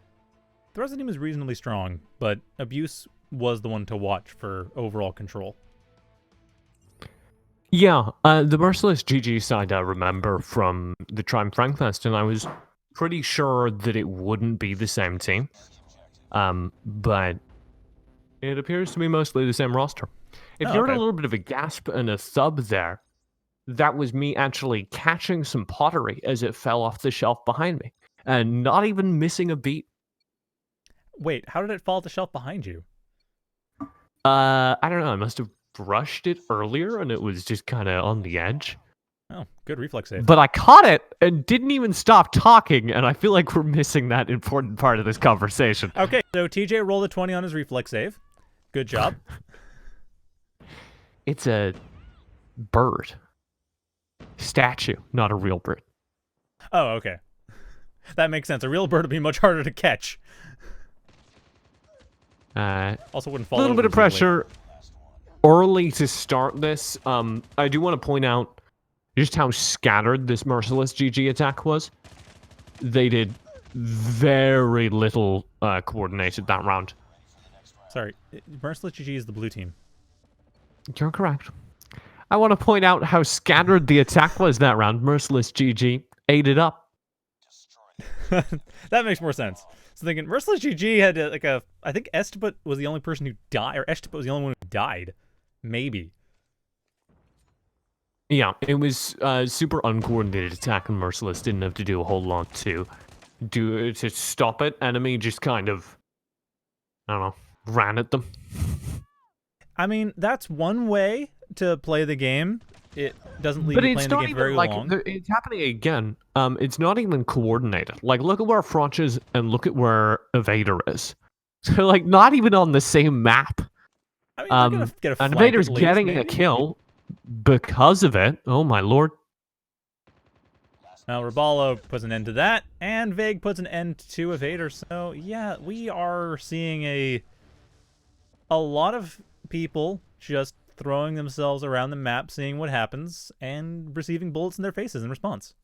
The rest of the team was reasonably strong, but Abuse was the one to watch for overall control. Yeah, the Merciless GG side I remember from the Triumph Frankfest, and I was pretty sure that it wouldn't be the same team. But it appears to be mostly the same roster. If you heard a little bit of a gasp and a thub there, that was me actually catching some pottery as it fell off the shelf behind me, and not even missing a beat. Wait, how did it fall off the shelf behind you? I don't know, I must have brushed it earlier, and it was just kind of on the edge. Oh, good reflex save. But I caught it and didn't even stop talking, and I feel like we're missing that important part of this conversation. Okay, so TJ rolled a 20 on his reflex save. Good job. It's a bird. Statue, not a real bird. Oh, okay. That makes sense. A real bird would be much harder to catch. Also wouldn't fall a little bit of pressure early to start this. I do want to point out just how scattered this Merciless GG attack was. They did very little coordinated that round. Sorry, Merciless GG is the blue team. You're correct. I want to point out how scattered the attack was that round. Merciless GG ate it up. That makes more sense. So thinking, Merciless GG had like a... I think Esteput was the only person who died, or Esteput was the only one who died. Maybe. Yeah, it was super uncoordinated attack, and Merciless didn't have to do a whole lot to stop it. N.M.E just kind of, I don't know, ran at them. I mean, that's one way to play the game. It doesn't leave you playing the game very long. It's happening again. It's not even coordinated. Like, look at where Froch is and look at where Evader is. So, like, not even on the same map. I mean, they're gonna get a flank and Evader's at least, getting maybe? a kill because of it. Oh, my lord. Now, Raballo puts an end to that, and Vague puts an end to Evader. So, yeah, we are seeing a lot of people just throwing themselves around the map, seeing what happens, and receiving bullets in their faces in response.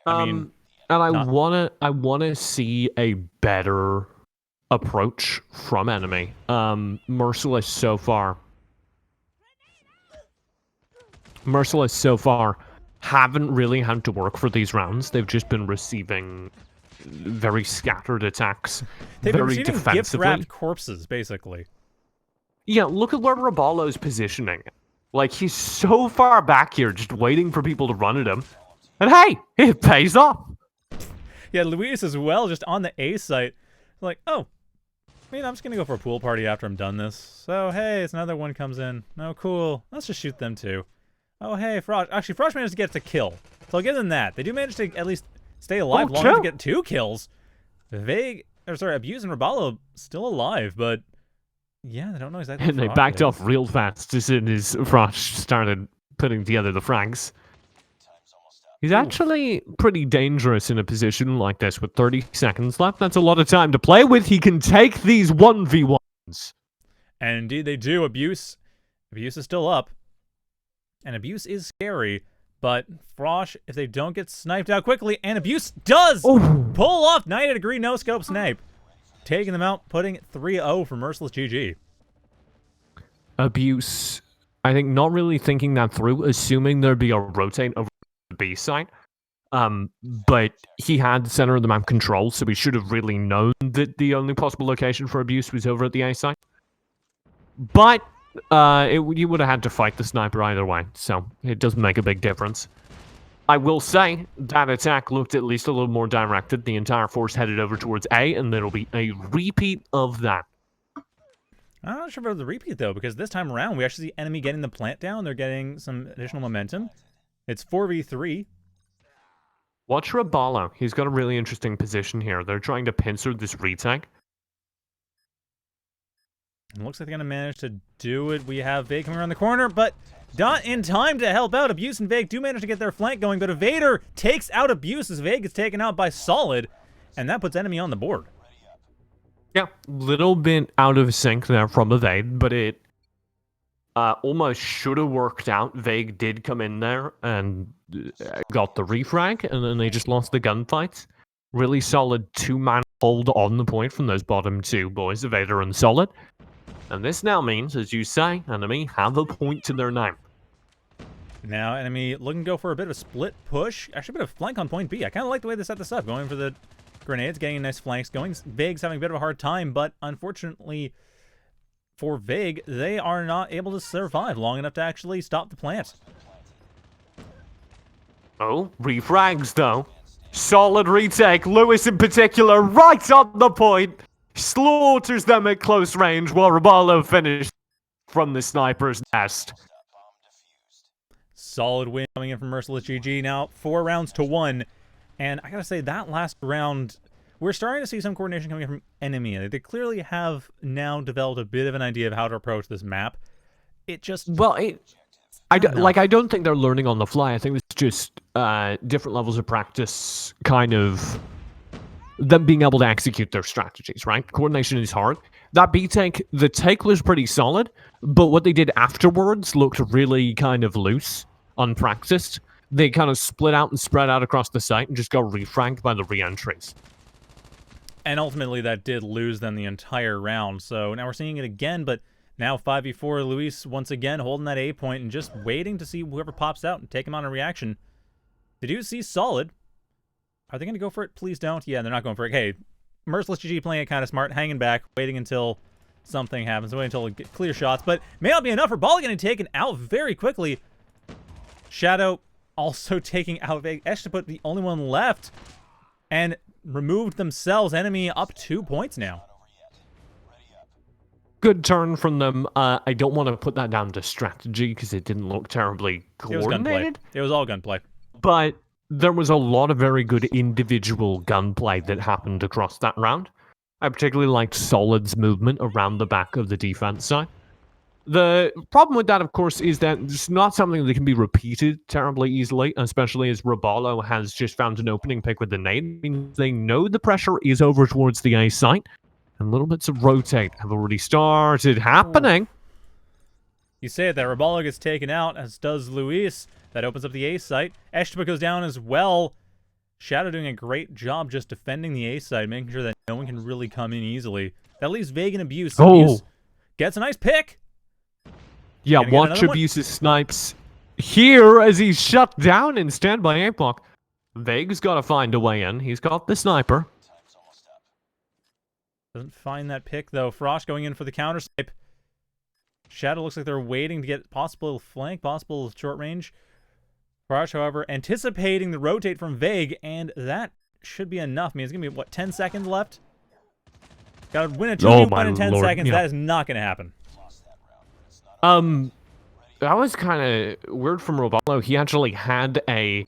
I mean, and I wanna see a better approach from N.M.E. Merciless so far haven't really had to work for these rounds. They've just been receiving very scattered attacks. They've been very receiving defensively. gift-wrapped corpses, basically. Yeah, look at where Raballo's positioning. Like, he's so far back here, just waiting for people to run at him. And hey, it pays off. Yeah, Luis as well, just on the A site. Like, oh, I mean, I'm just going to go for a pool party after I'm done this. So, hey, it's another one comes in. Oh, cool. Let's just shoot them too. Oh, hey, Froch. Actually, Froch managed to get the kill. So I'll give them that. They do manage to at least stay alive long enough to get 2 kills. Abuse and Raballo still alive, but yeah, they don't know exactly. And they backed off real fast as soon as Froch started putting together the frags. He's actually pretty dangerous in a position like this with 30 seconds left. That's a lot of time to play with. He can take these 1v1s. And indeed they do. Abuse is still up. And Abuse is scary. But Frosh, if they don't get sniped out quickly, and Abuse does pull off 90-degree no-scope snipe. Taking them out, putting 3-0 for Merciless GG. Abuse, I think, not really thinking that through, assuming there'd be a rotate over the B side. But he had center of the map control, so he should have really known that the only possible location for Abuse was over at the A side. But you would have had to fight the sniper either way, so it doesn't make a big difference. I will say that attack looked at least a little more directed. The entire force headed over towards A, and there'll be a repeat of that. I'm not sure about the repeat, though, because this time around, we actually see N.M.E getting the plant down. They're getting some additional momentum. It's 4v3. Watch Rabalo. He's got a really interesting position here. They're trying to pincer this retake. It looks like they're going to manage to do it. We have Vague coming around the corner, but not in time to help out. Abuse and Vague do manage to get their flank going, but Evader takes out Abuse as Vague is taken out by Solid, and that puts N.M.E on the board. Yeah, little bit out of sync there from Evade, but it almost should have worked out. Vague did come in there and got the refrag, and then they just lost the gunfights. Really solid two-man hold on the point from those bottom two boys, Evader and Solid. And this now means, as you say, N.M.E have a point to their name. Now, N.M.E looking to go for a bit of a split push. Actually, a bit of flank on point B. I kind of like the way they set this up, going for the grenades, getting nice flanks going. Vague's having a bit of a hard time, but unfortunately for Vague, they are not able to survive long enough to actually stop the plant. Oh, refrags though. Solid retake. Lewis in particular, right on the point. Slaughters them at close range while Rabalo finished from the sniper's nest. Solid win coming in from Merciless GG. Now 4 rounds to 1. And I gotta say, that last round, we're starting to see some coordination coming from N.M.E. They clearly have now developed a bit of an idea of how to approach this map. It just... Well, I don't think they're learning on the fly. I think it's just different levels of practice, kind of them being able to execute their strategies, right? Coordination is hard. That B take, the take was pretty solid, but what they did afterwards looked really kind of loose, unpracticed. They kind of split out and spread out across the site and just got refranked by the re-entries. And ultimately that did lose them the entire round. So now we're seeing it again, but now 5v4, Luis once again holding that A point and just waiting to see whoever pops out and take him on a reaction. They do see Solid. Are they going to go for it? Please don't. Yeah, they're not going for it. Hey, Merciless GG playing it kind of smart, hanging back, waiting until something happens, waiting until it get clear shots, but may not be enough for Ball getting taken out very quickly. Shadow also taking out Vague. Eshtaput, the only one left, and removed themselves. N.M.E up 2 points now. Good turn from them. I don't want to put that down to strategy because it didn't look terribly coordinated. It was all gunplay. But there was a lot of very good individual gunplay that happened across that round. I particularly liked Solid's movement around the back of the defense side. The problem with that, of course, is that it's not something that can be repeated terribly easily, especially as Rabalo has just found an opening pick with the nade. It means they know the pressure is over towards the A site, and little bits of rotate have already started happening. You say it, that Rabalo gets taken out, as does Luis. That opens up the A site. Eshtaput goes down as well. Shadow doing a great job just defending the A side, making sure that no one can really come in easily. That leaves Vague and Abuse. Abuse gets a nice pick. Yeah, watch Abuse's snipes here as he's shut down in standby A block. Vague's got to find a way in. He's got the sniper. Doesn't find that pick, though. Frosh going in for the counter snipe. Shadow looks like they're waiting to get possible flank, possible short range. Frosh, however, anticipating the rotate from Vague, and that should be enough. I mean, it's going to be, what, 10 seconds left? Got to win a 2v1 in 10 seconds. Yeah. That is not going to happen. That was kind of weird from Rabalo. He actually had a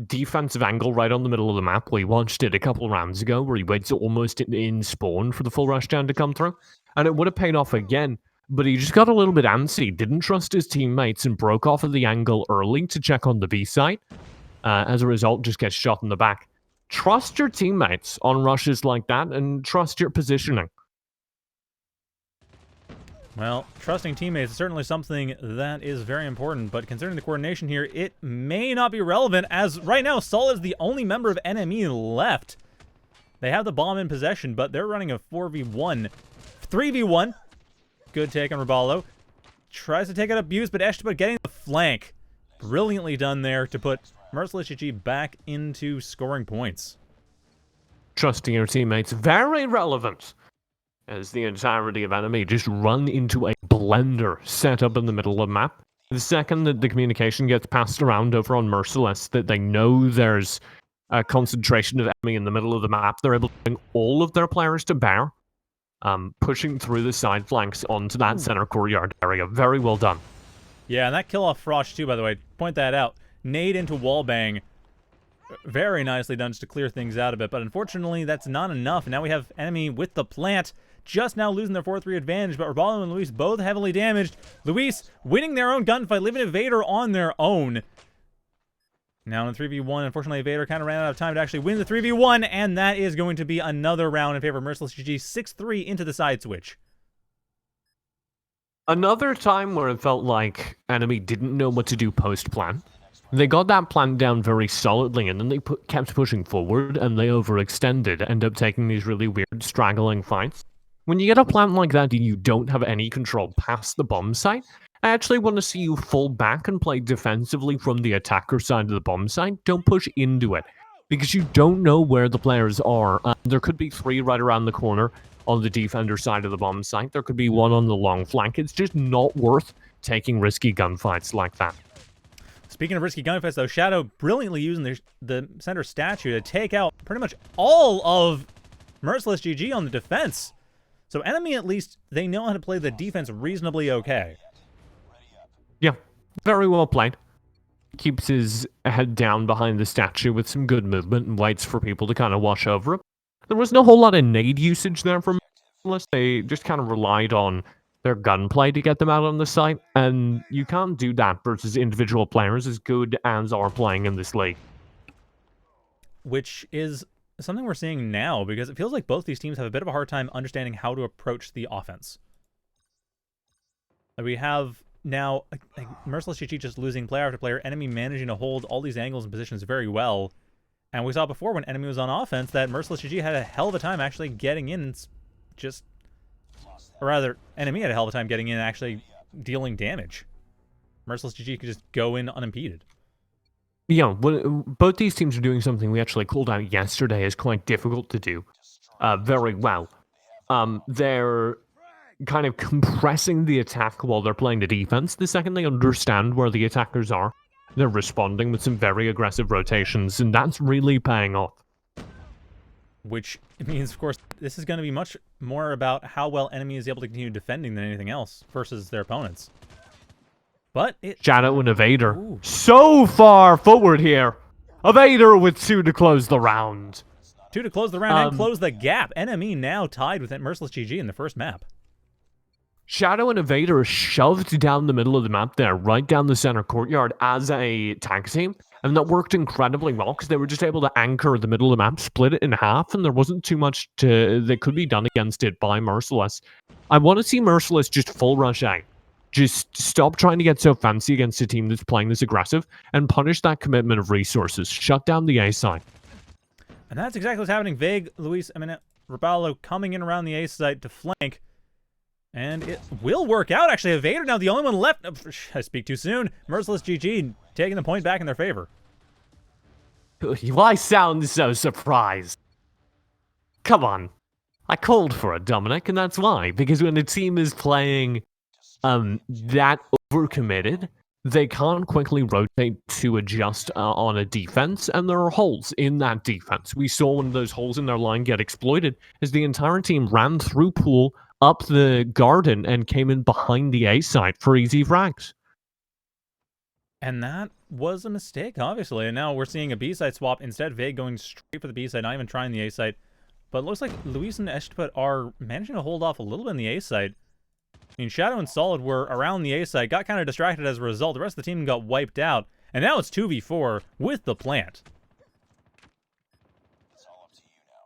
defensive angle right on the middle of the map. We watched it a couple rounds ago where he waited almost in spawn for the full rushdown to come through. And it would have paid off again, but he just got a little bit antsy, didn't trust his teammates, and broke off of the angle early to check on the B site. as a result, just gets shot in the back. Trust your teammates on rushes like that, and trust your positioning. Well, trusting teammates is certainly something that is very important, but considering the coordination here, it may not be relevant, as right now, Solid is the only member of N.M.E left. They have the bomb in possession, but they're running a 4v1. 3v1. Good take on Raballo. Tries to take out Abuse, but Eshtaba getting the flank. Brilliantly done there to put Merciless GG back into scoring points. Trusting your teammates, very relevant. As the entirety of N.M.E just run into a blender set up in the middle of the map. The second that the communication gets passed around over on Merciless, that they know there's a concentration of N.M.E in the middle of the map, they're able to bring all of their players to bear, pushing through the side flanks onto that center courtyard area. Very well done. Yeah, and that kill off Frosh too, by the way. Point that out. Nade into wallbang. Very nicely done just to clear things out a bit, but unfortunately that's not enough. Now we have N.M.E with the plant, just now losing their 4-3 advantage, but Raballo and Luis both heavily damaged. Luis winning their own gunfight, leaving Evader on their own. Now in 3v1, unfortunately Evader kind of ran out of time to actually win the 3v1, and that is going to be another round in favor of Merciless GG, 6-3 into the side switch. Another time where it felt like N.M.E didn't know what to do post-plan. They got that plan down very solidly, and then they kept pushing forward, and they overextended, end up taking these really weird, straggling fights. When you get a plant like that and you don't have any control past the bomb site, I actually want to see you fall back and play defensively from the attacker side of the bomb site. Don't push into it, because you don't know where the players are. There could be 3 right around the corner on the defender side of the bomb site. There could be 1 on the long flank. It's just not worth taking risky gunfights like that. Speaking of risky gunfights, though, Shadow brilliantly using the center statue to take out pretty much all of Merciless GG on the defense. So N.M.E, at least, they know how to play the defense reasonably okay. Yeah, very well played. Keeps his head down behind the statue with some good movement and waits for people to kind of wash over it. There was no whole lot of nade usage there from Merciless. They just kind of relied on their gunplay to get them out on the site, and you can't do that versus individual players as good as are playing in this league. Which is something we're seeing now, because it feels like both these teams have a bit of a hard time understanding how to approach the offense. We have now Merciless GG just losing player after player, N.M.E managing to hold all these angles and positions very well. And we saw before when N.M.E was on offense that Merciless GG had a hell of a time actually getting in and just... Or rather, N.M.E had a hell of a time getting in and actually dealing damage. Merciless GG could just go in unimpeded. Yeah, both these teams are doing something we actually called out yesterday as quite difficult to do very well. They're kind of compressing the attack while they're playing the defense. The second they understand where the attackers are, they're responding with some very aggressive rotations, and that's really paying off. Which means, of course, this is going to be much more about how well N.M.E is able to continue defending than anything else versus their opponents. But Shadow and Evader. Ooh. So far forward here. Evader with 2 to close the round. 2 to close the round and close the gap. N.M.E now tied with Merciless GG in the first map. Shadow and Evader shoved down the middle of the map there, right down the center courtyard as a tag team. And that worked incredibly well because they were just able to anchor the middle of the map, split it in half, and there wasn't too much that could be done against it by Merciless. I want to see Merciless just full rush out. Just stop trying to get so fancy against a team that's playing this aggressive and punish that commitment of resources. Shut down the A side. And that's exactly what's happening. Vague, Luis, Raballo coming in around the A side to flank. And it will work out, actually. Evader now the only one left. I speak too soon. Merciless GG taking the point back in their favor. Why sound so surprised? Come on. I called for it, Dominic, and that's why. Because when a team is playing that overcommitted, they can't quickly rotate to adjust on a defense, and there are holes in that defense. We saw one of those holes in their line get exploited as the entire team ran through pool, up the garden, and came in behind the A site for easy frags. And that was a mistake, obviously. And now we're seeing a B site swap. Instead, Vague going straight for the B site, not even trying the A site. But it looks like Luis and Eshtput are managing to hold off a little bit in the A site. I mean, Shadow and Solid were around the A site, got kind of distracted as a result. The rest of the team got wiped out. And now it's 2v4 with the plant.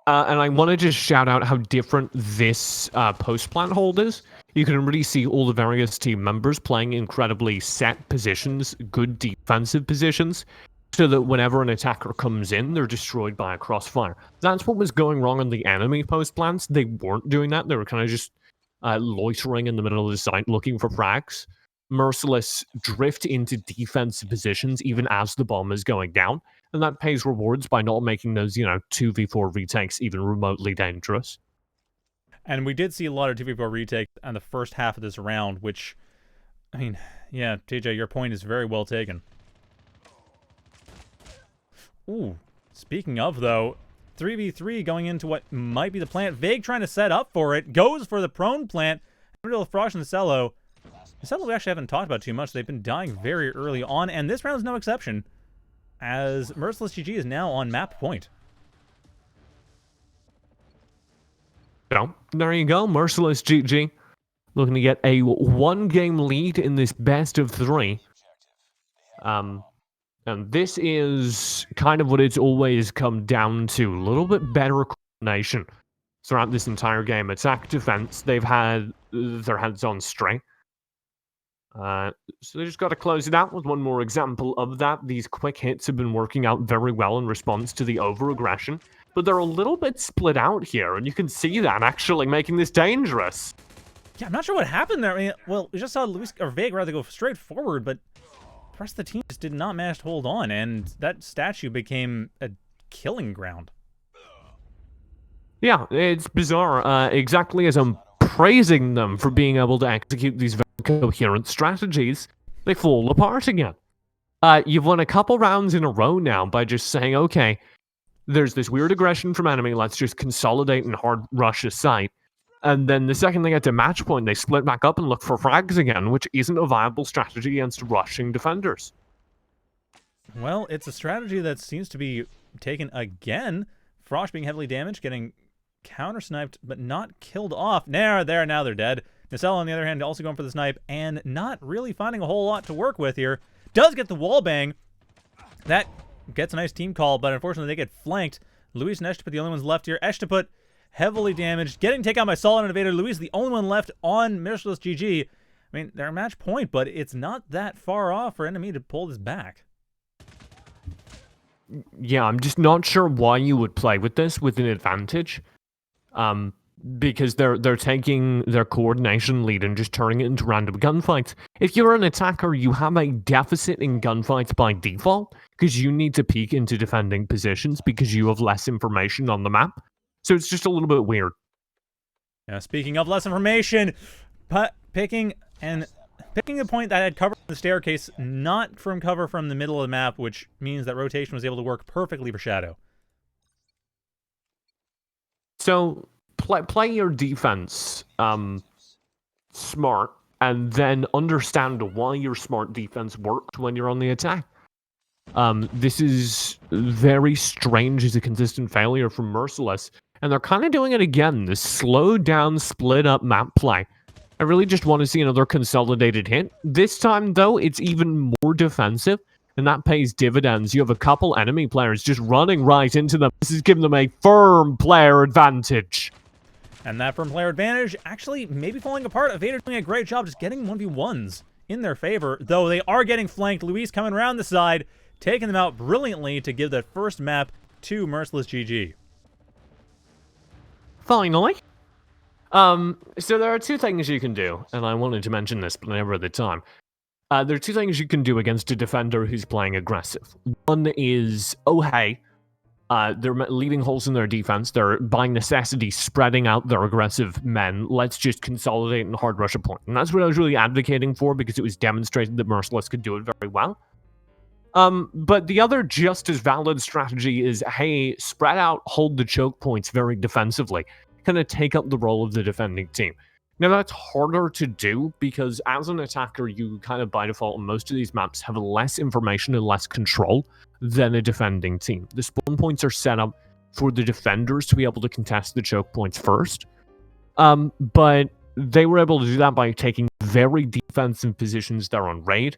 And I want to just shout out how different this post-plant hold is. You can really see all the various team members playing incredibly set positions, good defensive positions, so that whenever an attacker comes in, they're destroyed by a crossfire. That's what was going wrong on the enemy post-plants. They weren't doing that. They were kind of just loitering in the middle of the site looking for frags. Merciless drift into defensive positions even as the bomb is going down, and that pays rewards by not making those, 2v4 retakes even remotely dangerous. And we did see a lot of 2v4 retakes on the first half of this round, which, I mean, yeah, TJ, your point is very well taken. Ooh, speaking of, though, 3v3 going into what might be the plant. Vague trying to set up for it, goes for the prone plant. Middle Frosh and Cello. Cello we actually haven't talked about too much. They've been dying very early on, and this round is no exception, as Merciless GG is now on map point. So, there you go, Merciless GG. Looking to get a 1-game lead in this best of 3. And this is kind of what it's always come down to. A little bit better coordination throughout this entire game. Attack, defense, they've had their heads on straight. So they just got to close it out with one more example of that. These quick hits have been working out very well in response to the over-aggression, but they're a little bit split out here, and you can see that actually making this dangerous. Yeah, I'm not sure what happened there. I mean, well, we just saw Luis, or Vague rather, go straight forward, but the rest of the team just did not manage to hold on, and that statue became a killing ground. Yeah, it's bizarre. Exactly as I'm praising them for being able to execute these very coherent strategies, they fall apart again. You've won a couple rounds in a row now by just saying, okay, there's this weird aggression from enemy, let's just consolidate and hard rush a site. And then the second they get to match point, they split back up and look for frags again, which isn't a viable strategy against rushing defenders. Well, it's a strategy that seems to be taken again. Frosh being heavily damaged, getting counter-sniped, but not killed off. Now they're dead. Nacelle, on the other hand, also going for the snipe, and not really finding a whole lot to work with here. Does get the wall bang. That gets a nice team call, but unfortunately they get flanked. Luis and Eshtaput, the only ones left here. Eshtaput, heavily damaged, getting taken out by Solid and Invader. Luis, the only one left on Merciless GG. I mean, they're a match point, but it's not that far off for N.M.E to pull this back. Yeah, I'm just not sure why you would play with this with an advantage. Because they're taking their coordination lead and just turning it into random gunfights. If you're an attacker, you have a deficit in gunfights by default, because you need to peek into defending positions because you have less information on the map. So it's just a little bit weird. Now, speaking of less information, picking a point that had cover from the staircase, not from cover from the middle of the map, which means that rotation was able to work perfectly for Shadow. So play your defense smart, and then understand why your smart defense worked when you're on the attack. This is very strange as a consistent failure from Merciless, and they're kind of doing it again. The slow down, split up map play. I really just want to see another consolidated hit. This time, though, it's even more defensive, and that pays dividends. You have a couple enemy players just running right into them. This is giving them a firm player advantage. And that firm player advantage actually maybe falling apart. Evader doing a great job just getting 1v1s in their favor, though they are getting flanked. Luis coming around the side, taking them out brilliantly to give that first map to Merciless GG. Finally. So there are two things you can do, and I wanted to mention this, but never at the time. There are two things you can do against a defender who's playing aggressive. One is, oh hey, they're leaving holes in their defense, they're by necessity spreading out their aggressive men, let's just consolidate and hard rush a point. And that's what I was really advocating for, because it was demonstrated that Merciless could do it very well. But the other just as valid strategy is, hey, spread out, hold the choke points very defensively. Kind of take up the role of the defending team. Now, that's harder to do because as an attacker, you kind of by default on most of these maps have less information and less control than a defending team. The spawn points are set up for the defenders to be able to contest the choke points first. But they were able to do that by taking very defensive positions there on raid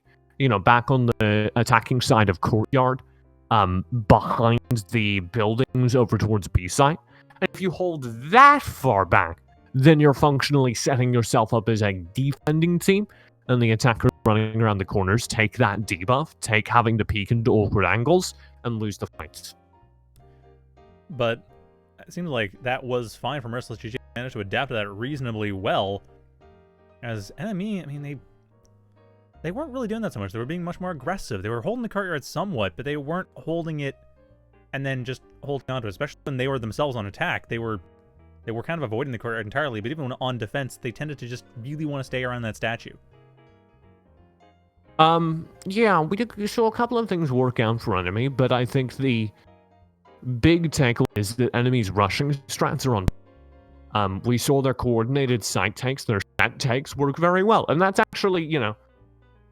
back on the attacking side of courtyard, behind the buildings over towards B site. And if you hold that far back, then you're functionally setting yourself up as a defending team, and the attackers running around the corners take that debuff, take having to peek into awkward angles, and lose the fights. But it seems like that was fine for Merciless GG. Managed to adapt to that reasonably well. As N.M.E, I mean, they weren't really doing that so much. They were being much more aggressive. They were holding the courtyard somewhat, but they weren't holding it and then just holding onto it, especially when they were themselves on attack. They were kind of avoiding the courtyard entirely, but even when on defense, they tended to just really want to stay around that statue. Yeah, we saw a couple of things work out for N.M.E, but I think the big takeaway is that N.M.E's rushing strats are on. We saw their coordinated site takes, their set takes work very well, and that's actually,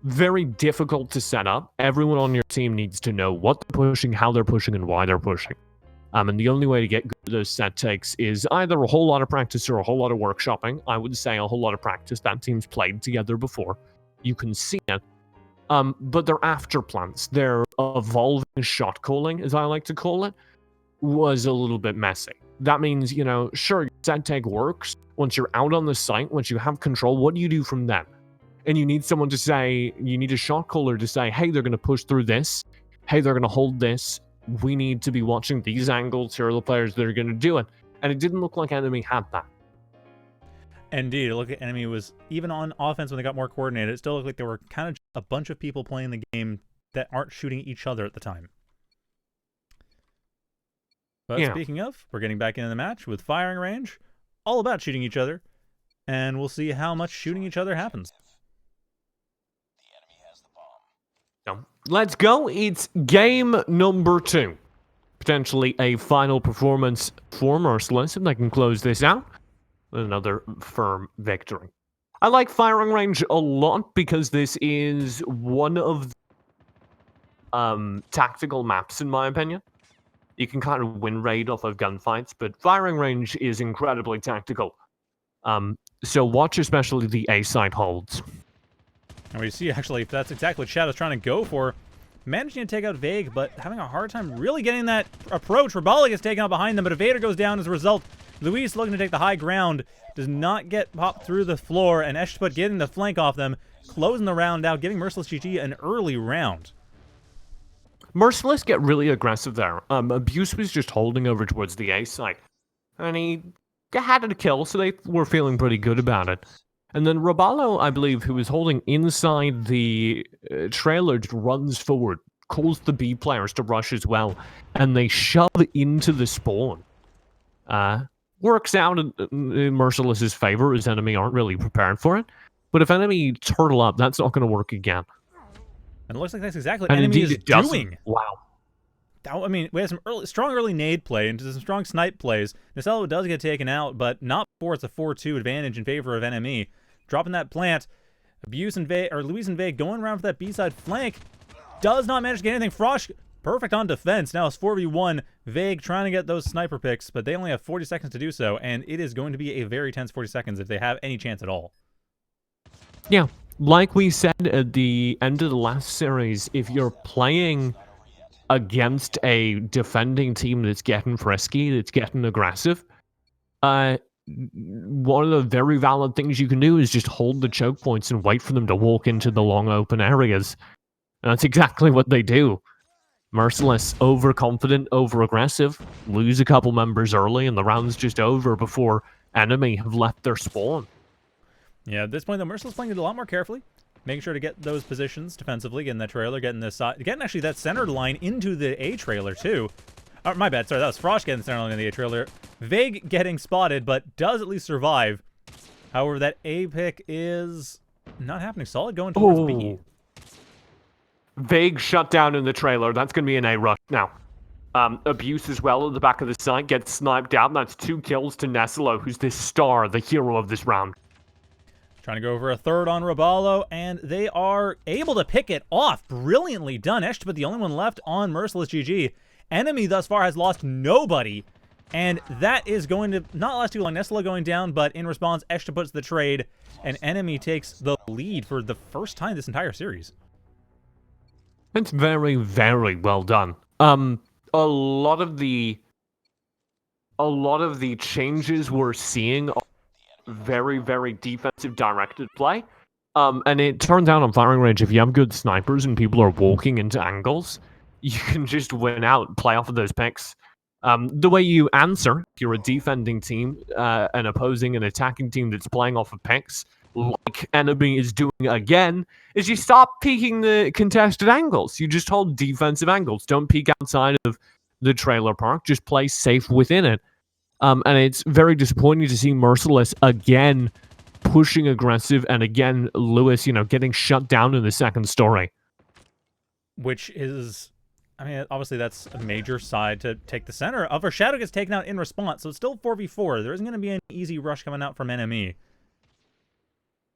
very difficult to set up. Everyone on your team needs to know what they're pushing, how they're pushing, and why they're pushing. And the only way to get good at those set takes is either a whole lot of practice or a whole lot of workshopping. I would say a whole lot of practice. That team's played together before. You can see it. But their after plans, their evolving shot calling, as I like to call it, was a little bit messy. That means, sure, set take works. Once you're out on the site, once you have control, what do you do from then? And you need someone to say, you need a shot caller to say, hey, they're going to push through this. Hey, they're going to hold this. We need to be watching these angles. Here are the players that are going to do it. And it didn't look like N.M.E had that. Indeed, look at N.M.E was, even on offense when they got more coordinated, it still looked like there were kind of a bunch of people playing the game that aren't shooting each other at the time. But Speaking of, we're getting back into the match with firing range, all about shooting each other, and we'll see how much shooting each other happens. Let's go. It's game number 2. Potentially a final performance for Merciless if they can close this out with another firm victory. I like firing range a lot because this is one of the tactical maps, in my opinion. You can kind of win raid off of gunfights, but firing range is incredibly tactical. So watch especially the A side holds. And we see, actually, if that's exactly what Shadow's trying to go for. Managing to take out Vague, but having a hard time really getting that approach. Rabala gets taken out behind them, but Evader goes down as a result. Luis looking to take the high ground. Does not get popped through the floor, and Eshtput getting the flank off them. Closing the round out, giving Merciless GG an early round. Merciless get really aggressive there. Abuse was just holding over towards the A side. And he had a kill, so they were feeling pretty good about it. And then Robalo, I believe, who was holding inside the trailer, just runs forward, calls the B players to rush as well, and they shove into the spawn. Works out in Merciless's favor, as N.M.E aren't really prepared for it. But if N.M.E turtle up, that's not going to work again. And it looks like that's exactly what N.M.E is doing. Wow. I mean, we have some strong early nade play into some strong snipe plays. Nacello does get taken out, but not before it's a 4-2 advantage in favor of N.M.E. Dropping that plant. Luis and Vague going around for that B-side flank. Does not manage to get anything. Frosh, perfect on defense. Now it's 4v1. Vague trying to get those sniper picks, but they only have 40 seconds to do so, and it is going to be a very tense 40 seconds if they have any chance at all. Yeah, like we said at the end of the last series, if you're playing against a defending team that's getting frisky, that's getting aggressive, one of the very valid things you can do is just hold the choke points and wait for them to walk into the long open areas. And that's exactly what they do. Merciless, overconfident, over-aggressive, lose a couple members early, and the round's just over before N.M.E have left their spawn. Yeah, at this point, the Merciless playing it a lot more carefully, making sure to get those positions defensively, getting that trailer, getting this side, getting actually that center line into the A trailer too. Oh, my bad, sorry, that was Frosh getting the center line in the A trailer. Vague getting spotted, but does at least survive. However, that A pick is not happening. Solid going towards B. Vague shut down in the trailer. That's going to be an A rush now. Abuse as well at the back of the site. Gets sniped out. That's 2 kills to Neselo, who's the star, the hero of this round. Trying to go for a third on Robalo, and they are able to pick it off. Brilliantly done. Eshtput the only one left on Merciless GG. N.M.E thus far has lost nobody, and that is going to not last too long. Neselo going down, but in response, Eshtput puts the trade, and N.M.E takes the lead for the first time this entire series. It's very, very well done. A lot of the changes we're seeing are very, very defensive directed play. And it turns out on firing range, if you have good snipers and people are walking into angles, you can just win out, play off of those picks. The way you answer, if you're a defending team, and opposing an attacking team that's playing off of picks, like N.M.E is doing again, is you stop peeking the contested angles. You just hold defensive angles. Don't peek outside of the trailer park. Just play safe within it. And it's very disappointing to see Merciless again pushing aggressive, and again, Lewis, getting shut down in the second story. Which is, I mean, obviously that's a major side to take the center of. Our Shadow gets taken out in response, so it's still 4v4. There isn't going to be an easy rush coming out from N.M.E.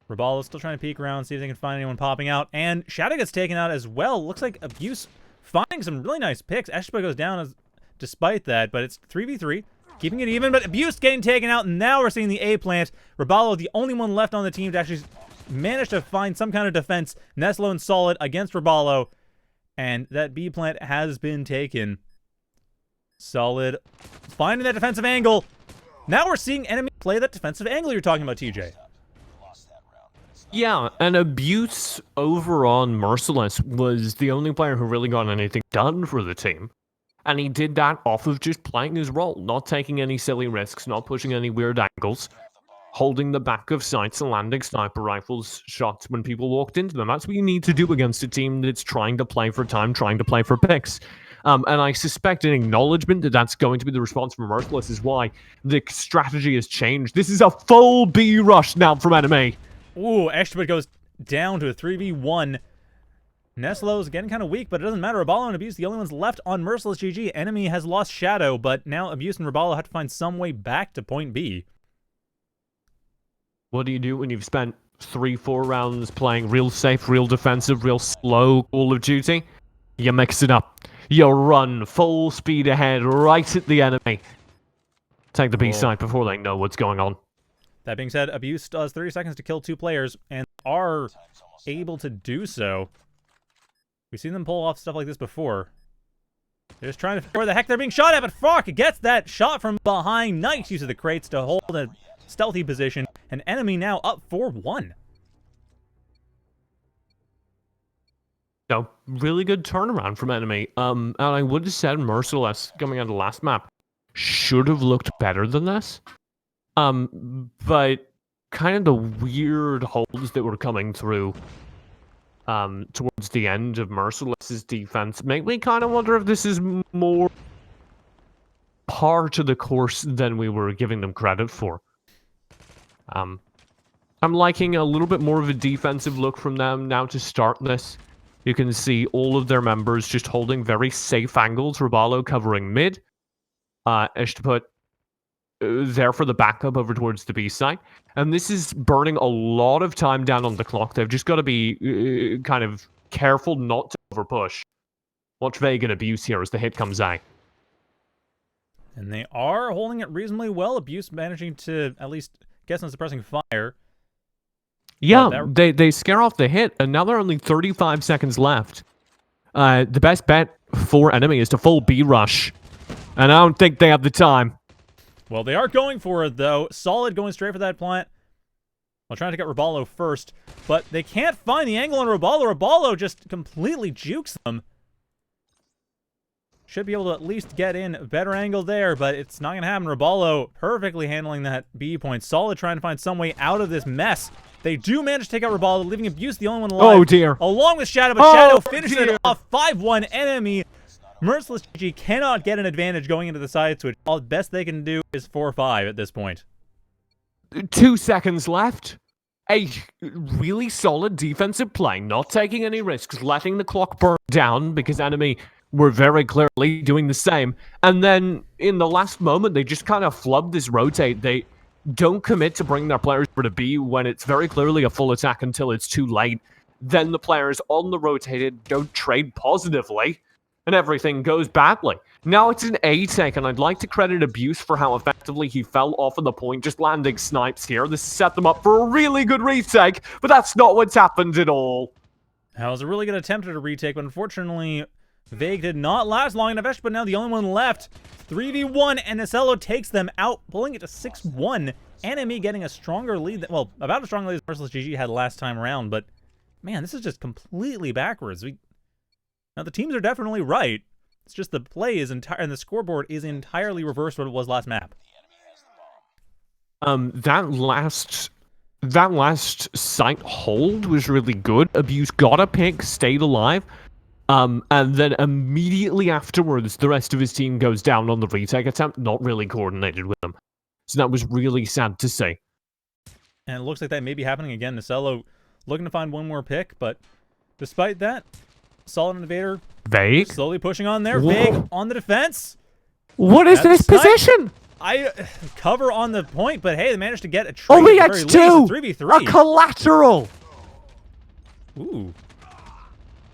Rabalo's still trying to peek around, see if they can find anyone popping out, and Shadow gets taken out as well. Looks like Abuse finding some really nice picks. Eshba goes down despite that, but it's 3v3. Keeping it even, but Abuse getting taken out, and now we're seeing the A plant. Rabalo, the only one left on the team to actually manage to find some kind of defense. Neslo and Solid against Rabalo, and that B plant has been taken. Solid finding that defensive angle. Now we're seeing N.M.E play that defensive angle you're talking about, TJ. Yeah, and Abuse over on Merciless was the only player who really got anything done for the team. And he did that off of just playing his role, not taking any silly risks, not pushing any weird angles, holding the back of sights and landing sniper rifles shots when people walked into them. That's what you need to do against a team that's trying to play for time, trying to play for picks. And I suspect an acknowledgement that that's going to be the response from Merciless is why the strategy has changed. This is a full B rush now from N.M.E. Ooh, Eshba goes down to a 3v1. Neslo's getting kind of weak, but it doesn't matter. Rabalo and Abuse, the only ones left on Merciless GG. N.M.E has lost Shadow, but now Abuse and Rabalo have to find some way back to point B. What do you do when you've spent 3-4 rounds playing real safe, real defensive, real slow Call of Duty? You mix it up. You run full speed ahead right at the enemy. Take the B side before they know what's going on. That being said, Abuse still has 30 seconds to kill 2 players, and are able to do so. We've seen them pull off stuff like this before. They're just trying to figure where the heck they're being shot at, but Fark gets that shot from behind. Nice use of the crates to hold a stealthy position, and N.M.E now up 4-1. No, really good turnaround from N.M.E. And I would have said Merciless, coming out of the last map, should have looked better than this. But kind of the weird holds that were coming through towards the end of Merciless's defense make me kind of wonder if this is more par to the course than we were giving them credit for. I'm liking a little bit more of a defensive look from them now to start this. You can see all of their members just holding very safe angles. Rabalo covering mid. Ishtaput there for the backup over towards the B side. And this is burning a lot of time down on the clock. They've just got to be kind of careful not to overpush. Watch Vegan Abuse here as the hit comes out. And they are holding it reasonably well. Abuse managing to at least get some suppressing fire. Yeah, they scare off the hit, and now there are only 35 seconds left. The best bet for N.M.E is to full B rush. And I don't think they have the time. Well, they are going for it, though. Solid going straight for that plant. While trying to get Rabalo first. But they can't find the angle on Rabalo. Rabalo just completely jukes them. Should be able to at least get in a better angle there, but it's not going to happen. Rabalo perfectly handling that B point. Solid trying to find some way out of this mess. They do manage to take out Rabalo, leaving Abuse the only one alive. Oh, dear. Along with Shadow, but Shadow finishes it off 5-1 N.M.E. Merciless GG cannot get an advantage going into the side switch. All the best they can do is 4-5 at this point. 2 seconds left. A really solid defensive play, not taking any risks, letting the clock burn down because N.M.E were very clearly doing the same. And then in the last moment, they just kind of flub this rotate. They don't commit to bring their players over to B when it's very clearly a full attack until it's too late. Then the players on the rotated don't trade positively, and everything goes badly. Now it's an A take, and I'd like to credit Abuse for how effectively he fell off of the point, just landing snipes here. This set them up for a really good retake, but that's not what's happened at all. That was a really good attempt at a retake, but unfortunately, Vague did not last long enough, but now the only one left. 3v1, and Nacello takes them out, pulling it to 6-1. N.M.E getting a stronger lead, well, about as strong a lead as Merciless GG had last time around, but man, this is just completely backwards. Now, the teams are definitely right. It's just the play is entire, and the scoreboard is entirely reversed what it was last map. That last site hold was really good. Abuse got a pick, stayed alive. And then immediately afterwards, the rest of his team goes down on the retake attempt, not really coordinated with them. So that was really sad to see. And it looks like that may be happening again. Nacello looking to find one more pick, but despite that, Solid Invader Vague? slowly pushing on there. Vague on the defense. What is this position? I cover on the point, but hey, they managed to get a trade. Only X2! 3v3. A collateral! Ooh.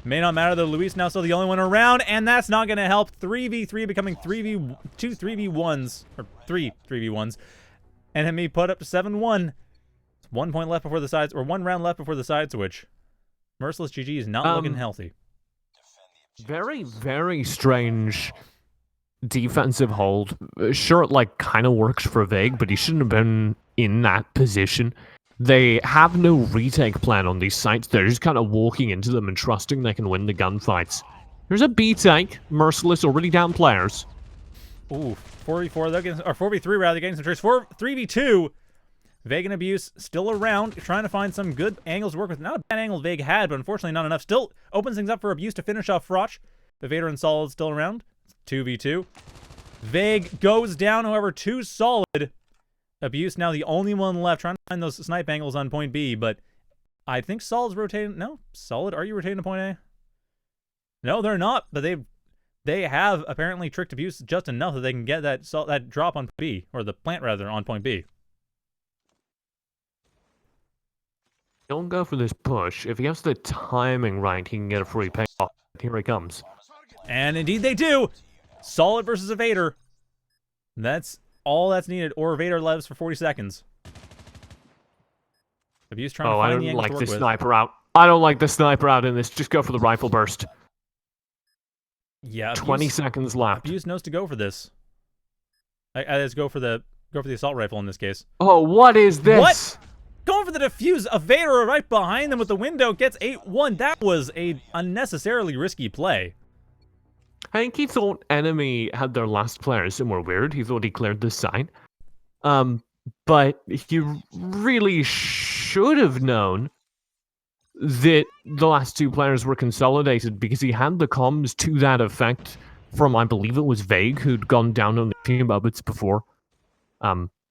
May not matter though. Luis now still the only one around, and that's not going to help. 3v3 becoming 3v2 3v1s, or 3 3v1s. N.M.E put up to 7-1. 1 point left before the sides, or 1 round left before the side switch. Merciless GG is not looking healthy. Very, very strange defensive hold. Sure, it like kind of works for Vague, but he shouldn't have been in that position. They have no retake plan on these sites. They're just kind of walking into them and trusting they can win the gunfights. There's a B tank. Merciless already down players. Ooh, 4v4, or 4v3 rather, getting some trades. 3v2. Vague and Abuse still around, trying to find some good angles to work with. Not a bad angle Vague had, but unfortunately not enough. Still opens things up for Abuse to finish off Froch. Vader and Solid still around. 2v2. Vague goes down, however, to Solid. Abuse now the only one left, trying to find those snipe angles on point B, but I think Solid's rotating. No, Solid, are you rotating to point A? No, they're not, but they have apparently tricked Abuse just enough that they can get that drop on B, or the plant rather, on point B. Don't go for this push. If he has the timing right, he can get a free payoff. Here he comes. And indeed they do. Solid versus a Vader. That's all that's needed. Or Vader lives for 40 seconds. Abuse trying to find the angle to work with. Sniper out. I don't like the sniper out in this. Just go for the rifle burst. Yeah. Abuse, 20 seconds left. Abuse knows to go for this. Let's go for the assault rifle in this case. Oh, what is this? What? Going for the defuse. A Vader right behind them with the window gets 8-1. That was a unnecessarily risky play. I think he thought N.M.E had their last player somewhere weird. He thought he cleared the site. But he really should have known that the last 2 players were consolidated because he had the comms to that effect from, I believe it was Vague, who'd gone down on the team bits before.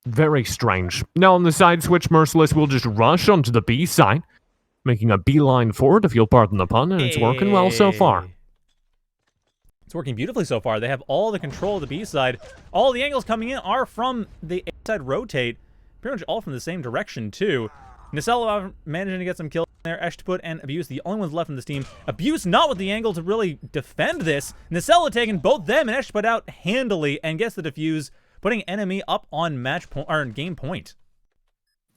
Very strange. Now on the side switch, Merciless will just rush onto the B side, making a beeline forward, if you'll pardon the pun, and it's working well so far. It's working beautifully so far. They have all the control of the B side. All the angles coming in are from the A side rotate. Pretty much all from the same direction, too. Nacello managing to get some kills there. Eshtput and Abuse, the only ones left in this team. Abuse not with the angle to really defend this. Nacello taking both them and Eshtput out handily and gets the defuse, putting N.M.E up on match point or game point.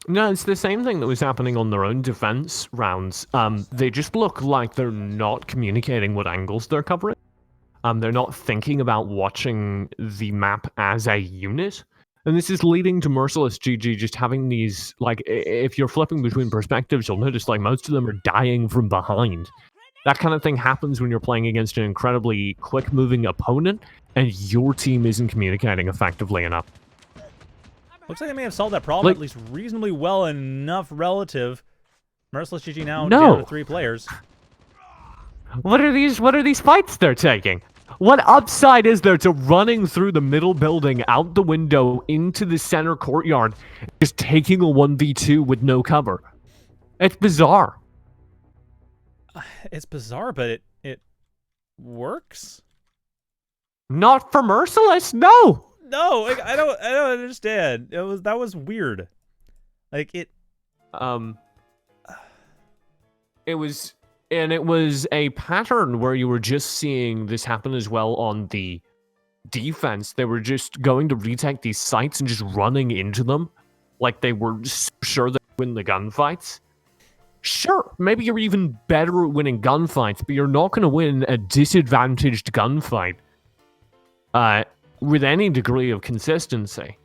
No, it's the same thing that was happening on their own defense rounds. They just look like they're not communicating what angles they're covering. They're not thinking about watching the map as a unit. And this is leading to Merciless GG just having these, like, if you're flipping between perspectives, you'll notice, like, most of them are dying from behind. That kind of thing happens when you're playing against an incredibly quick-moving opponent, and your team isn't communicating effectively enough. Looks like they may have solved that problem at least reasonably well enough relative. Merciless GG now down to 3 players. What are these fights they're taking? What upside is there to running through the middle building, out the window, into the center courtyard, just taking a 1v2 with no cover? It's bizarre. It's bizarre, but it works. Not for Merciless, no. No, like, I don't understand. That was weird. Like it was a pattern where you were just seeing this happen as well on the defense. They were just going to retake these sites and just running into them like they were sure they win the gunfights. Sure, maybe you're even better at winning gunfights, but you're not going to win a disadvantaged gunfight with any degree of consistency.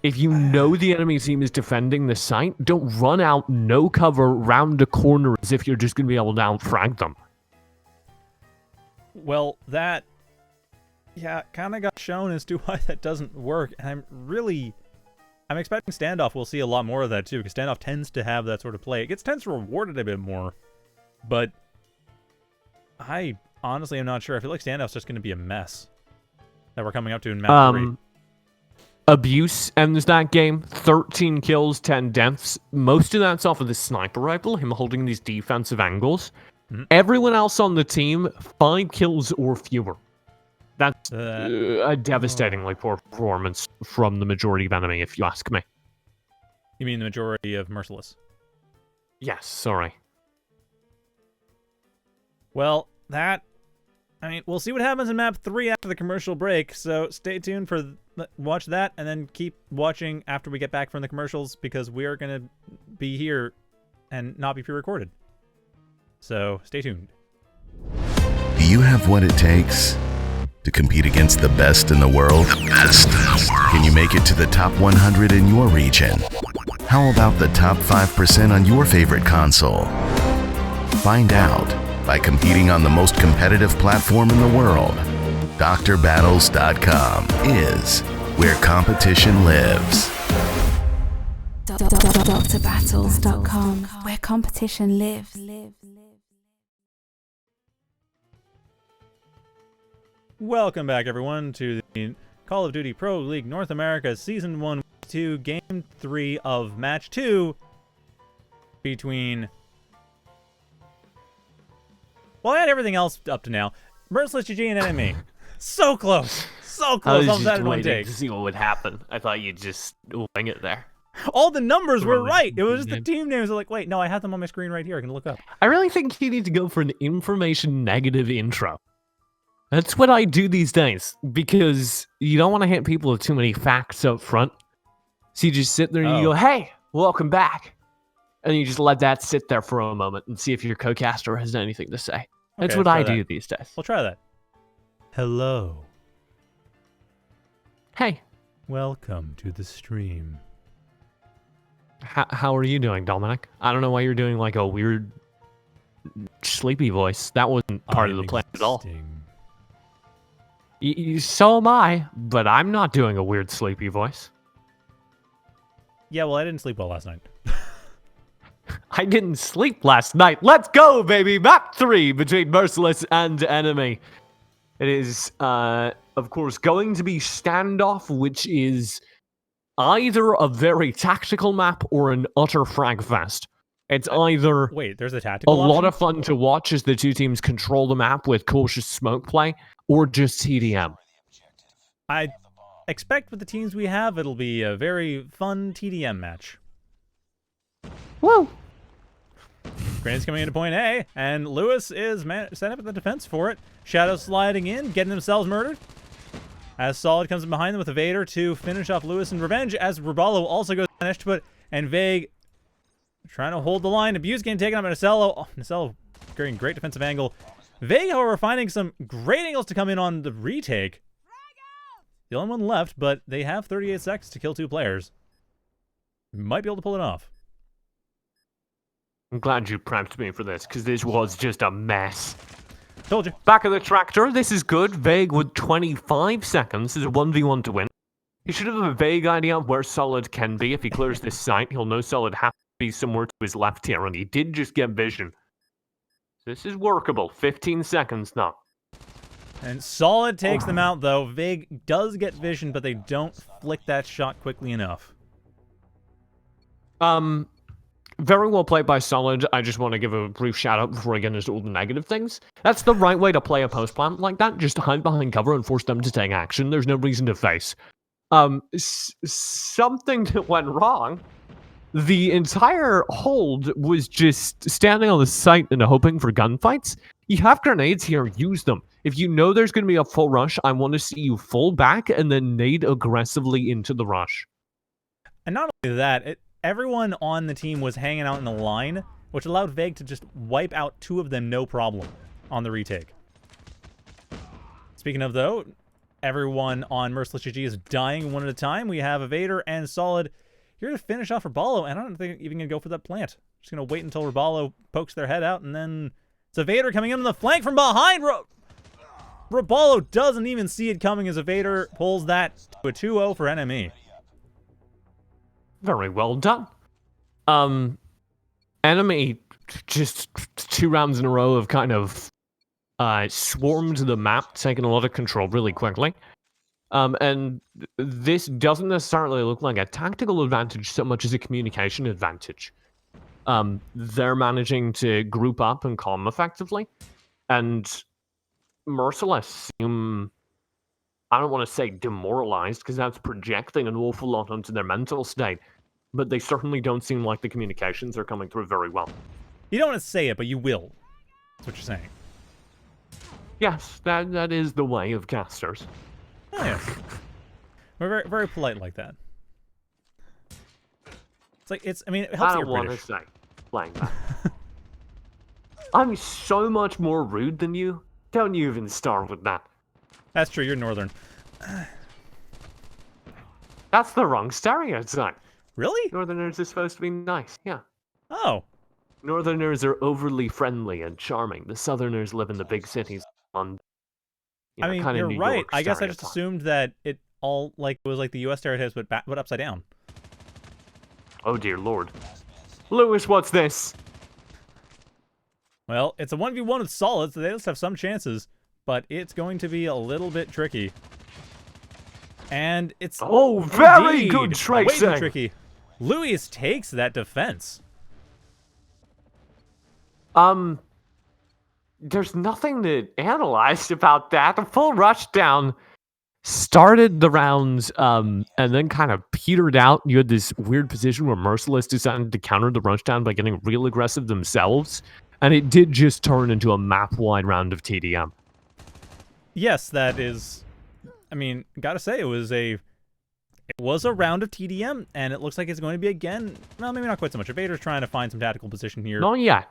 If you know the enemy team is defending the site, don't run out, no cover, round a corner as if you're just going to be able to outfrag them. Well, that, kind of got shown as to why that doesn't work, and I'm expecting Standoff will see a lot more of that too, because Standoff tends to have that sort of play. It tends to reward it a bit more, but I honestly am not sure. I feel like Standoff's just going to be a mess that we're coming up to in map 3. Abuse ends that game. 13 kills, 10 deaths. Most of that's off of the sniper rifle, him holding these defensive angles. Mm-hmm. Everyone else on the team, 5 kills or fewer. That's a devastatingly poor performance from the majority of enemy, if you ask me. You mean the majority of Merciless? Yes, sorry. Well, we'll see what happens in map 3 after the commercial break, so stay tuned for watch that, and then keep watching after we get back from the commercials, because we are going to be here and not be pre-recorded. So stay tuned. Do you have what it takes to compete against the best in the world? The best in the world. Can you make it to the top 100 in your region? How about the top 5% on your favorite console? Find out by competing on the most competitive platform in the world. DrBattles.com is where competition lives. DrBattles.com, where competition lives. Welcome back, everyone, to the Call of Duty Pro League North America Season 1, Week 2, Game 3 of Match 2 between... Well, I had everything else up to now. Merciless GG and N.M.E. So close. So close. I was just one waiting take. to see what would happen. I thought you'd just wing it there. All the numbers were right. It was just the team names. Like, wait, no, I have them on my screen right here. I can look up. I really think you need to go for an information negative intro. That's what I do these days, because you don't want to hit people with too many facts up front. So you just sit there and you go, hey, welcome back. And you just let that sit there for a moment and see if your co-caster has anything to say. That's what I do these days. We'll try that. Hello. Hey. Welcome to the stream. How are you doing, Dominic? I don't know why you're doing like a weird sleepy voice. That wasn't part of the plan at all. So am I, but I'm not doing a weird sleepy voice. Yeah, well, I didn't sleep well last night. I didn't sleep last night. Let's go, baby! Map 3 between Merciless and N.M.E. It is, of course, going to be Standoff, which is either a very tactical map or an utter frag fest. It's either wait, there's a tactical a lot option? of fun to watch as the two teams control the map with cautious smoke play, or just TDM. I expect with the teams we have, it'll be a very fun TDM match. Woo! Grant's coming into point A, and Lewis is set up at the defense for it. Shadow sliding in, getting themselves murdered. As Solid comes in behind them with Evader to finish off Lewis in revenge, as Rubalo also goes vanished, and Vague trying to hold the line. Abuse getting taken up by Nacello. Oh, Nacello carrying great defensive angle. Vague, however, finding some great angles to come in on the retake. The only one left, but they have 38 seconds to kill 2 players. Might be able to pull it off. I'm glad you prepped me for this, because this was just a mess. Told you. Back of the tractor, this is good. Vague with 25 seconds is a 1v1 to win. He should have a vague idea of where Solid can be. If he clears this site, he'll know Solid has to be somewhere to his left here, and he did just get vision. This is workable. 15 seconds now. And Solid takes them out, though. Vague does get vision, but they don't flick that shot quickly enough. Very well played by Solid. I just want to give a brief shout out before I get into all the negative things. That's the right way to play a post plant like that. Just hide behind cover and force them to take action. There's no reason to face. Something that went wrong. The entire hold was just standing on the site and hoping for gunfights. You have grenades here, use them. If you know there's going to be a full rush, I want to see you fall back and then nade aggressively into the rush. And not only that, everyone on the team was hanging out in the line. which allowed Vague to just wipe out 2 of them no problem on the retake. Speaking of, though, everyone on Merciless GG is dying one at a time. We have Evader and Solid here to finish off Raballo, and I don't think even going to go for that plant. Just going to wait until Raballo pokes their head out, and then it's Evader coming in on the flank from behind. Raballo doesn't even see it coming as Evader pulls that to a 2-0 for N.M.E. Very well done. N.M.E just 2 rounds in a row of kind of swarmed the map, taking a lot of control really quickly. And this doesn't necessarily look like a tactical advantage so much as a communication advantage. They're managing to group up and calm effectively. And Merciless seem, I don't want to say demoralized, because that's projecting an awful lot onto their mental state. But they certainly don't seem like the communications are coming through very well. You don't want to say it, but you will. That's what you're saying. Yes, that is the way of casters. Oh, yes. We're very, very polite like that. It's like, I mean, it helps I that don't you're want British. to say playing that. I'm so much more rude than you. Don't you even start with that. That's true, you're Northern. That's the wrong stereotype. Really? Northerners are supposed to be nice, yeah. Oh. Northerners are overly friendly and charming. The Southerners live in the big cities. On, I mean, kind of you're New right. York I guess I just stereotype. assumed that it all, like, was like the U.S. stereotypes, but upside down. Oh dear lord. Lewis, what's this? Well, it's a 1v1 with Solid, so they just have some chances, but it's going to be a little bit tricky. And it's... Oh, very indeed good way tracing. too tricky. Luis takes that defense. There's nothing to analyze about that. The full rushdown started the rounds, and then kind of petered out. You had this weird position where Merciless decided to counter the rushdown by getting real aggressive themselves, and it did just turn into a map-wide round of TDM. Yes, that is... I mean, gotta say, it was a round of TDM, and it looks like it's going to be again... Well, maybe not quite so much. Evader's trying to find some tactical position here. Not yet.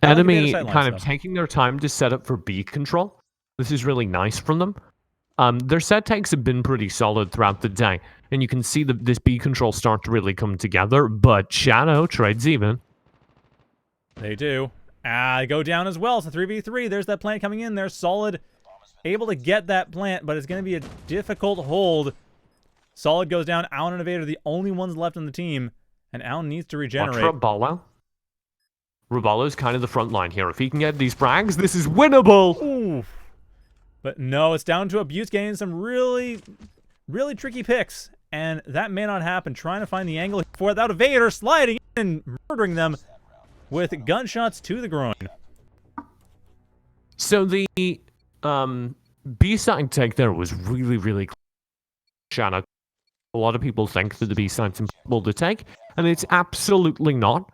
Enemy kind of taking their time to set up for B control. This is really nice from them. Their set takes have been pretty solid throughout the day, and you can see this B control start to really come together, but Shadow trades even. They do. They go down as well. It's a 3v3. There's that plant coming in. They're Solid, able to get that plant, but it's going to be a difficult hold. Solid goes down. Alan and Evader, the only ones left on the team, and Alan needs to regenerate. Watch Raballo. Raballo's kind of the front line here. If he can get these frags, this is winnable. Ooh. But no, it's down to Abuse getting some really, really tricky picks, and that may not happen. Trying to find the angle for without Evader sliding in and murdering them with gunshots to the groin. So the B-side take there was really, really close. Shadow. A lot of people think that the B-side's impossible to take, and it's absolutely not.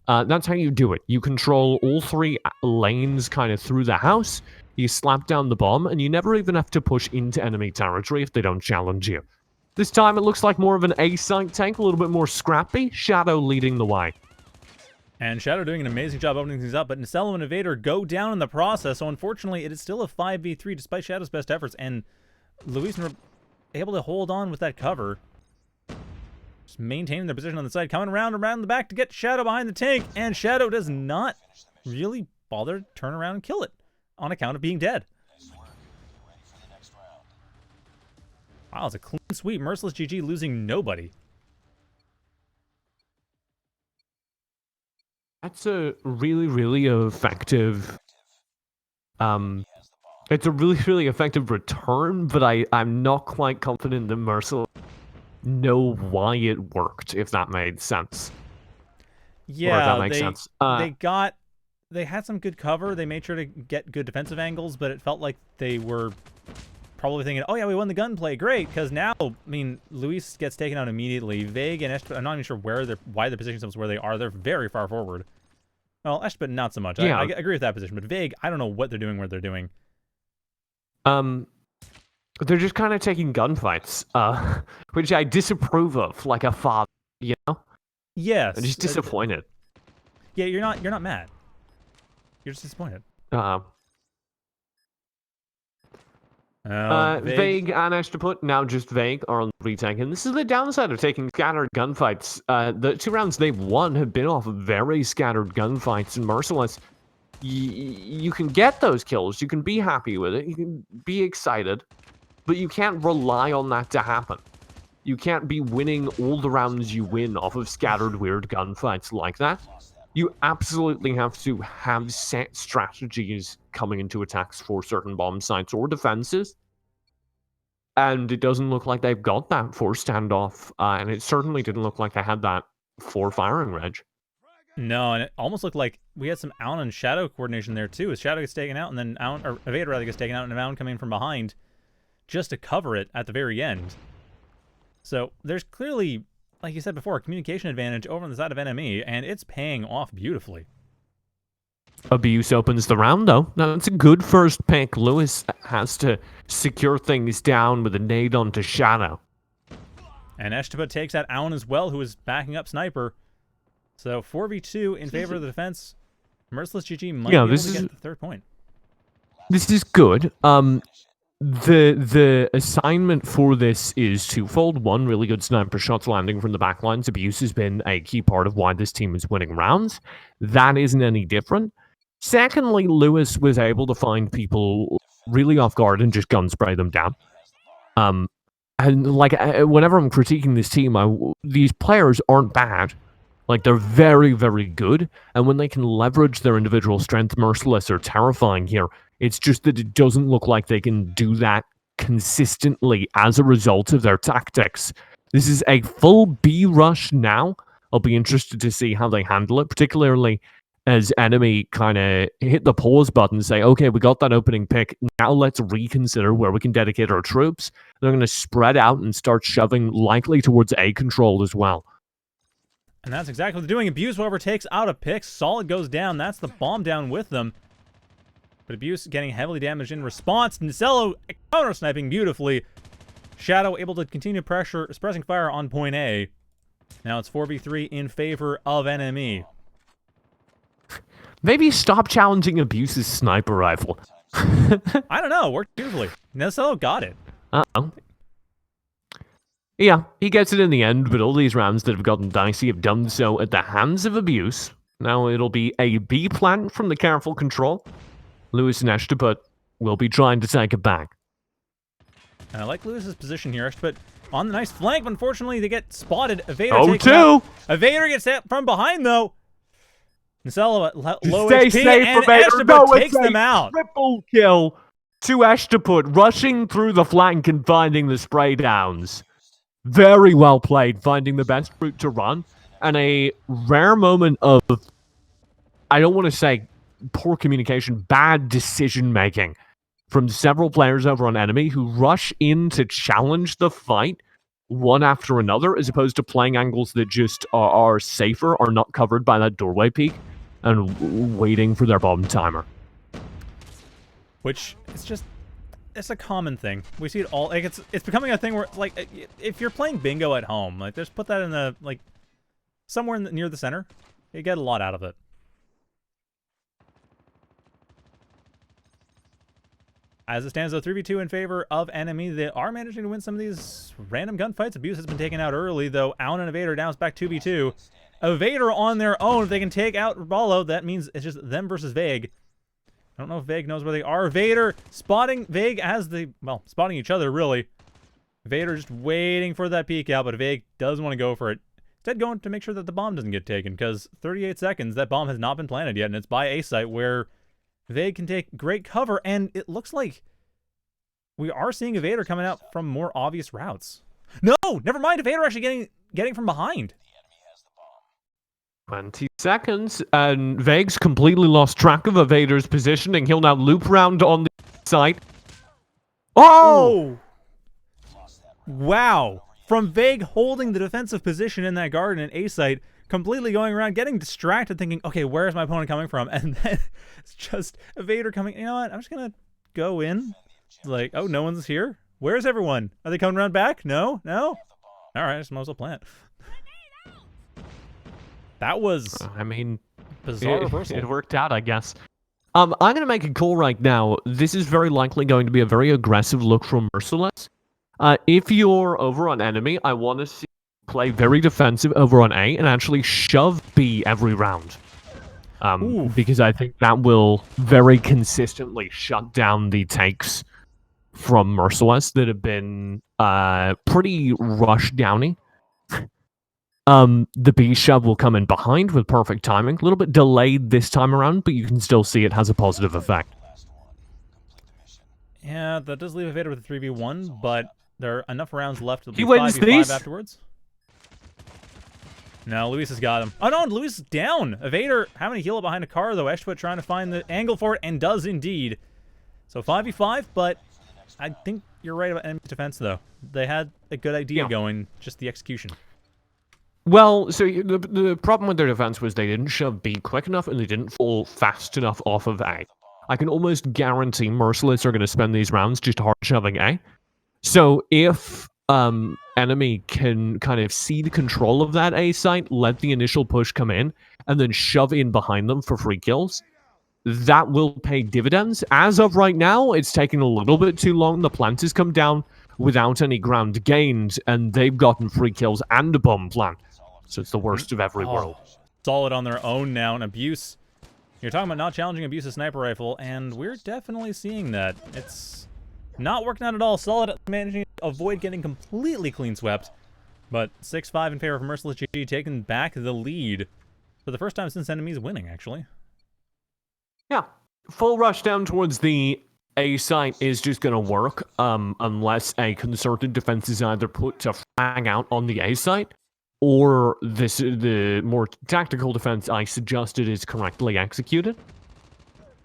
That's how you do it. You control all 3 lanes kind of through the house, you slap down the bomb, and you never even have to push into enemy territory if they don't challenge you. This time it looks like more of an A-side tank, a little bit more scrappy, Shadow leading the way. And Shadow doing an amazing job opening things up, but Nacello and Evader go down in the process, so unfortunately it is still a 5v3 despite Shadow's best efforts, and Luis are able to hold on with that cover. Just maintaining their position on the side, coming around the back to get Shadow behind the tank, and Shadow does not really bother to turn around and kill it on account of being dead. Wow, it's a clean sweep. Merciless GG losing nobody. That's a really, really effective... it's a really, really effective return, but I'm not quite confident that Merciless know why it worked, if that made sense. Yeah, or if that makes sense. They had some good cover. They made sure to get good defensive angles, but it felt like they were probably thinking, oh yeah, we won the gunplay, great, because now, I mean, Luis gets taken out immediately. Vague and Eshpit, I'm not even sure why they're positioning themselves where they are. They're very far forward. Well, Eshpit, not so much. Yeah. I agree with that position, but Vague, I don't know what they're doing, where they're doing. They're just kind of taking gunfights, which I disapprove of, like a father, you know? Yes. I'm just disappointed. Yeah, you're not mad. You're just disappointed. Vague and Eshtaput, now just Vague, are on the retake. And this is the downside of taking scattered gunfights. The 2 rounds they've won have been off very scattered gunfights. And Merciless, you can get those kills. You can be happy with it. You can be excited. But you can't rely on that to happen. You can't be winning all the rounds you win off of scattered weird gunfights like that. You absolutely have to have set strategies coming into attacks for certain bomb sites or defenses. And it doesn't look like they've got that for standoff. And it certainly didn't look like they had that for firing reg. No, and it almost looked like we had some Alan and Shadow coordination there too. As Shadow gets taken out, and then Alan, or Evader rather gets taken out, and Alan coming from behind just to cover it at the very end. So there's clearly, like you said before, a communication advantage over on the side of N.M.E, and it's paying off beautifully. Abuse opens the round, though. Now, it's a good first pick. Lewis has to secure things down with a nade onto Shadow. And Eshtaput takes out Alan as well, who is backing up Sniper. So 4v2 in favor of the defense. Merciless GG might be able to get the 3rd point. This is good. The assignment for this is twofold. One, really good sniper shots landing from the backlines. Abuse has been a key part of why this team is winning rounds. That isn't any different. Secondly, Lewis was able to find people really off guard and just gun spray them down. And like whenever I'm critiquing this team, these players aren't bad. Like, they're very, very good. And when they can leverage their individual strength, Merciless are terrifying here. It's just that it doesn't look like they can do that consistently as a result of their tactics. This is a full B rush now. I'll be interested to see how they handle it, particularly as N.M.E kind of hit the pause button and say, okay, we got that opening pick. Now let's reconsider where we can dedicate our troops. They're going to spread out and start shoving likely towards A control as well. And that's exactly what they're doing. Abuse, however, takes out a pick. Solid goes down. That's the bomb down with them. But Abuse getting heavily damaged in response. Nicello counter-sniping beautifully. Shadow able to continue suppressing fire on point A. Now it's 4v3 in favor of N.M.E. Maybe stop challenging Abuse's sniper rifle. I don't know. Worked beautifully. Nicello got it. Uh-oh. Yeah, he gets it in the end, but all these rounds that have gotten dicey have done so at the hands of Abuse. Now it'll be a B plant from the careful control. Lewis and Eshtaput will be trying to take it back. And I like Lewis's position here, but on the nice flank, unfortunately, they get spotted. Evader Evader gets hit from behind, though. Nicello at low HP, and Eshtaput takes them out. Triple kill to Eshtaput, rushing through the flank and finding the spray downs. Very well played, finding the best route to run, and a rare moment of, I don't want to say poor communication, bad decision-making from several players over on N.M.E who rush in to challenge the fight one after another, as opposed to playing angles that just are safer, are not covered by that doorway peak, and waiting for their bomb timer. Which is just... it's a common thing. We see it all. Like, it's becoming a thing where, like, if you're playing bingo at home, like, just put that in the, like, somewhere near the center. You get a lot out of it. As it stands, though, 3v2 in favor of N.M.E. They are managing to win some of these random gunfights. Abuse has been taken out early, though. Alan and Evader now it's back 2v2. Evader on their own. If they can take out Raballo, that means it's just them versus Vague. I don't know if Vague knows where they are. Vader spotting Vague as they, well, spotting each other, really. Vader just waiting for that peek out, but Vague doesn't want to go for it. Instead, going to make sure that the bomb doesn't get taken, because 38 seconds, that bomb has not been planted yet, and it's by A site where Vague can take great cover, and it looks like we are seeing Evader coming out from more obvious routes. No! Never mind! Evader actually getting from behind. 20 seconds, and Vague's completely lost track of Evader's positioning. He'll now loop round on the side. Oh! Wow. From Vague holding the defensive position in that garden in A site, completely going around, getting distracted, thinking, okay, where is my opponent coming from? And then it's just Evader coming, you know what, I'm just going to go in. Like, oh, no one's here? Where's everyone? Are they coming around back? No? No? All right, I just might as well plant. That was... I mean, Bizarre reversal. It worked out, I guess. I'm going to make a call right now. This is very likely going to be a very aggressive look from Merciless. If you're over on N.M.E, I want to see you play very defensive over on A and actually shove B every round. Because I think that will very consistently shut down the takes from Merciless that have been pretty rush downy. The B shove will come in behind with perfect timing. A little bit delayed this time around, but you can still see it has a positive effect. Yeah, that does leave Evader with a 3v1, but there are enough rounds left to be He wins 5v5 these? afterwards. No, Luis has got him. Oh no, Luis is down. Evader having to heal it behind a car, though. Eshput trying to find the angle for it, and does indeed. So 5v5, but I think you're right about N.M.E.'s defense, though. They had a good idea going, just the execution. Well, so the problem with their defense was they didn't shove B quick enough, and they didn't fall fast enough off of A. I can almost guarantee Merciless are going to spend these rounds just hard shoving A. So if N.M.E can kind of see the control of that A site, let the initial push come in, and then shove in behind them for free kills, that will pay dividends. As of right now, it's taking a little bit too long. The plant has come down without any ground gained, and they've gotten free kills and a bomb plant. So it's the worst of every world. Solid on their own now, and Abuse. You're talking about not challenging Abuse's sniper rifle, and we're definitely seeing that. It's not working out at all. Solid at managing to avoid getting completely clean swept, but 6-5 in favor of Merciless GG, taking back the lead for the first time since N.M.E's winning, actually. Yeah. Full rush down towards the A site is just going to work unless a concerted defense is either put to flag out on the A site, or the more tactical defense I suggested is correctly executed.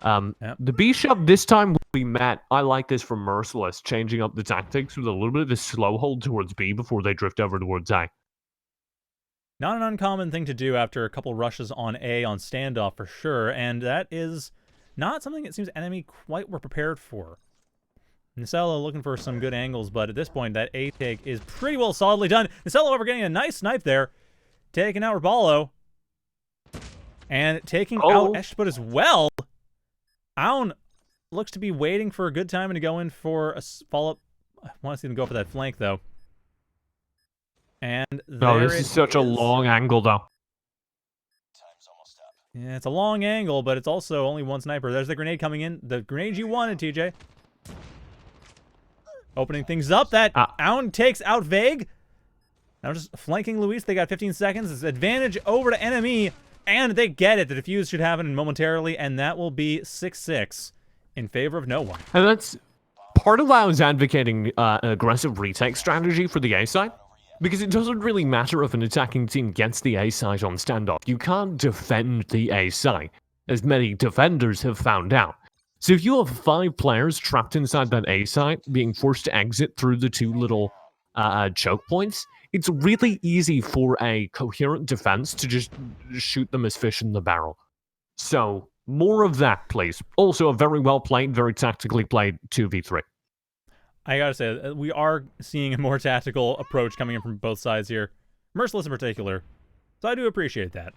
The B shove this time will be met. I like this from Merciless, changing up the tactics with a little bit of a slow hold towards B before they drift over towards A. Not an uncommon thing to do after a couple rushes on A on standoff for sure, and that is not something it seems N.M.E quite were prepared for. Nacella looking for some good angles, but at this point, that A take is pretty well solidly done. Nacella over getting a nice snipe there, taking out Raballo, and taking out Eshput as well. Aun looks to be waiting for a good time to go in for a follow-up. I want to see them go for that flank, though. And this is such a long angle, though. Yeah, it's a long angle, but it's also only one sniper. There's the grenade coming in. The grenade you wanted, TJ. Opening things up. That Aun takes out Vague. Now just flanking Luis. They got 15 seconds. It's advantage over to N.M.E, and they get it. The defuse should happen momentarily, and that will be 6-6 in favor of no one. And that's part of why I was advocating an aggressive retake strategy for the A side. Because it doesn't really matter if an attacking team gets the A site on standoff. You can't defend the A site, as many defenders have found out. So if you have 5 players trapped inside that A site, being forced to exit through the 2 little choke points, it's really easy for a coherent defense to just shoot them as fish in the barrel. So, more of that, please. Also, a very well played, very tactically played 2v3. I gotta say, we are seeing a more tactical approach coming in from both sides here. Merciless in particular. So I do appreciate that.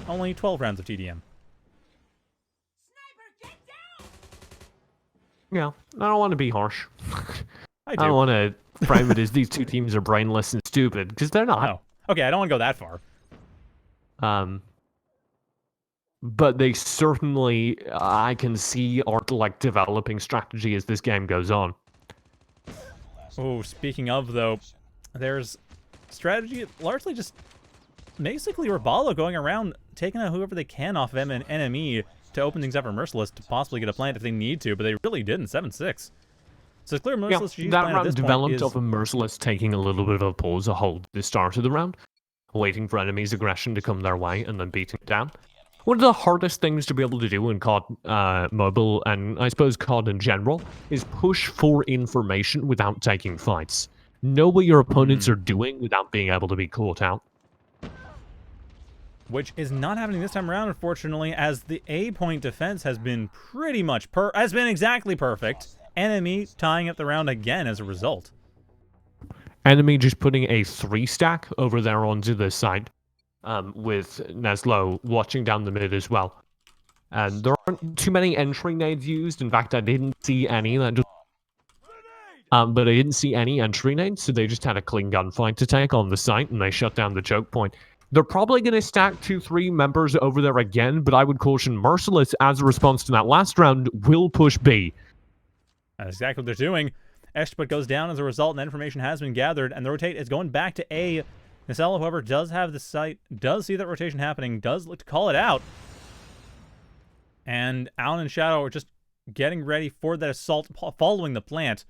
Only 12 rounds of TDM. Yeah, I don't want to be harsh. I do. I don't want to frame it as these two teams are brainless and stupid, because they're not. No. Okay, I don't want to go that far. But they certainly, I can see, are like developing strategy as this game goes on. Oh, speaking of, though, there's strategy largely just basically Raballo going around taking out whoever they can off of N.M.E to open things up for Merciless to possibly get a plant if they need to, but they really didn't. 7-6. So it's clear Merciless GG's that plan round at this developed point is... off of Merciless taking a little bit of a pause, a hold at the start of the round, waiting for enemies' aggression to come their way and then beating it down. One of the hardest things to be able to do in COD Mobile, and I suppose COD in general, is push for information without taking fights. Know what your opponents are doing without being able to be caught out. Which is not happening this time around, unfortunately, as the A-point defense has been pretty much has been exactly perfect. N.M.E tying up the round again as a result. N.M.E just putting a 3-stack over there onto the side. with Neslo watching down the mid as well. And there aren't too many entry nades used. In fact, I didn't see any. But I didn't see any entry nades, so they just had a clean gunfight to take on the site, and they shut down the choke point. They're probably going to stack 2-3 members over there again, but I would caution Merciless, as a response to that last round, will push B. That's exactly what they're doing. Eshput goes down as a result, and information has been gathered, and the rotate is going back to A. Nacella, however, does have the site, does see that rotation happening, does look to call it out. And Alan and Shadow are just getting ready for that assault following the plant.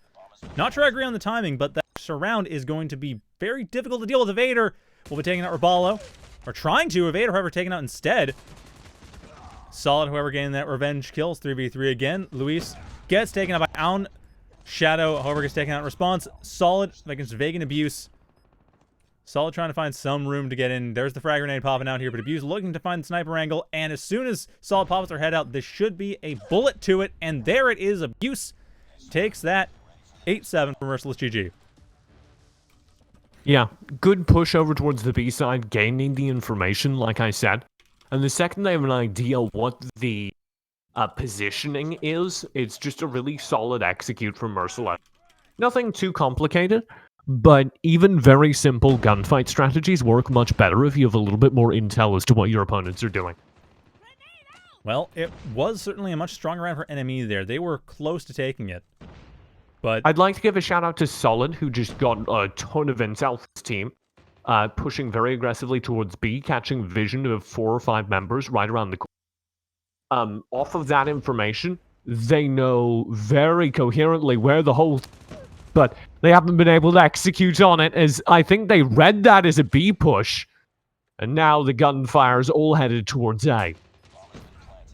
Not sure I agree on the timing, but that surround is going to be very difficult to deal with. Evader will be taking out Raballo, or trying to. Evader, however, taken out instead. Solid, however, getting that revenge kills. 3v3 again. Luis gets taken out by Alan. Shadow, however, gets taken out in response. Solid against Vegan Abuse. Solid trying to find some room to get in. There's the frag grenade popping out here, but Abuse looking to find the sniper angle. And as soon as Solid pops their head out, this should be a bullet to it. And there it is. Abuse takes that 8-7 for Merciless GG. Yeah, good push over towards the B side, gaining the information, like I said. And the second they have an idea what the positioning is, it's just a really solid execute from Merciless. Nothing too complicated, but even very simple gunfight strategies work much better if you have a little bit more intel as to what your opponents are doing. Well, it was certainly a much stronger round for N.M.E there. They were close to taking it. But I'd like to give a shout out to Solid, who just got a ton of intel for his team, pushing very aggressively towards B, catching vision of 4 or 5 members right around the corner. Off of that information, they know very coherently where the whole, but they haven't been able to execute on it, as I think they read that as a B push, and now the gunfire's all headed towards A.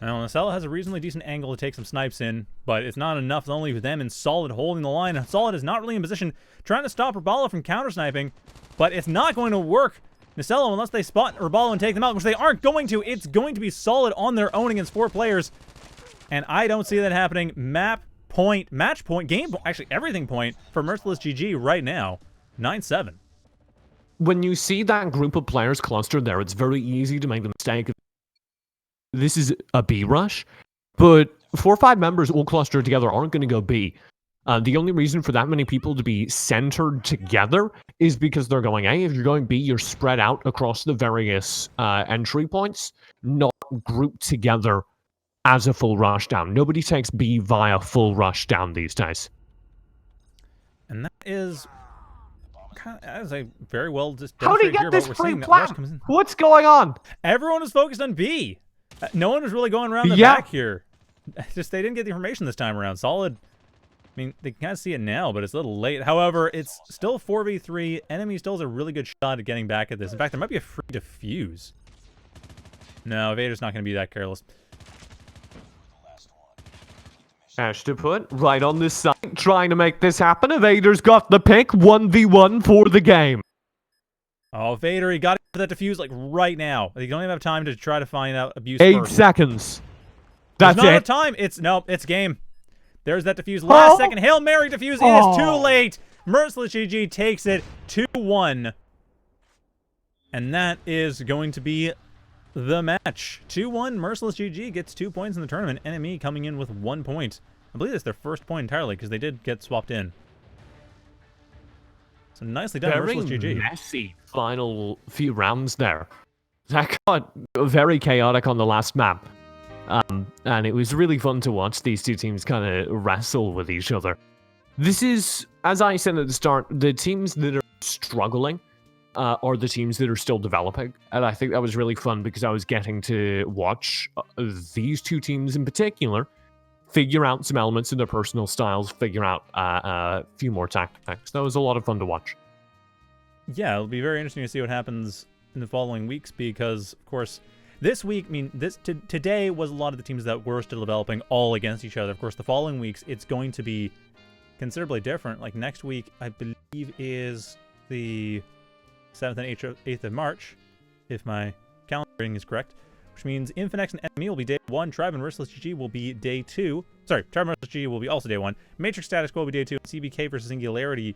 Well, Nacella has a reasonably decent angle to take some snipes in, but it's not enough, only with them and Solid holding the line. Solid is not really in position, trying to stop Raballo from counter-sniping, but it's not going to work. Nacella, unless they spot Raballo and take them out, which they aren't going to, it's going to be Solid on their own against 4 players, and I don't see that happening. Map point, match point, game point, actually everything point for Merciless GG right now, 9-7. When you see that group of players clustered there, it's very easy to make the mistake of this is a B rush, but 4 or 5 members all clustered together aren't going to go B. The only reason for that many people to be centered together is because they're going A. If you're going B, you're spread out across the various entry points, not grouped together as a full rush down. Nobody takes B via full rush down these days. And that is as a very well just How do you get this free plant? What's going on? Everyone is focused on B. No one was really going around the back here. Just they didn't get the information this time around. Solid. I mean, they can kind of see it now, but it's a little late. However, it's still 4v3. N.M.E still has a really good shot at getting back at this. In fact, there might be a free defuse. No, Vader's not going to be that careless. Ash to put right on this side, trying to make this happen. Vader's got the pick, 1v1 for the game. Oh, Vader, he got that defuse like right now. They don't even have time to try to find out Abuse 8 first. seconds. That's There's not enough it. time. It's game. There's that defuse. Last second Hail Mary defuse. It is too late. Merciless GG takes it 2-1. And that is going to be the match. 2-1. Merciless GG gets 2 points in the tournament. N.M.E coming in with 1 point. I believe it's their first point entirely because they did get swapped in. So nicely done, Very Merciless GG. messy final few rounds there. That got very chaotic on the last map. And it was really fun to watch these two teams kind of wrestle with each other. This is, as I said at the start, the teams that are struggling are the teams that are still developing. And I think that was really fun because I was getting to watch these two teams in particular figure out some elements in their personal styles, figure out a few more tactics. That was a lot of fun to watch. Yeah, it'll be very interesting to see what happens in the following weeks because, of course, this week, I mean, today was a lot of the teams that were still developing all against each other. Of course, the following weeks, it's going to be considerably different. Like next week, I believe is the 7th and 8th of March, if my calendar reading is correct, which means Infinex and N.M.E will be day 1, Tribe and Merciless GG will be day 2. Sorry, Tribe and Merciless GG will be also day 1. Matrix Status Quo will be day 2. CBK versus Singularity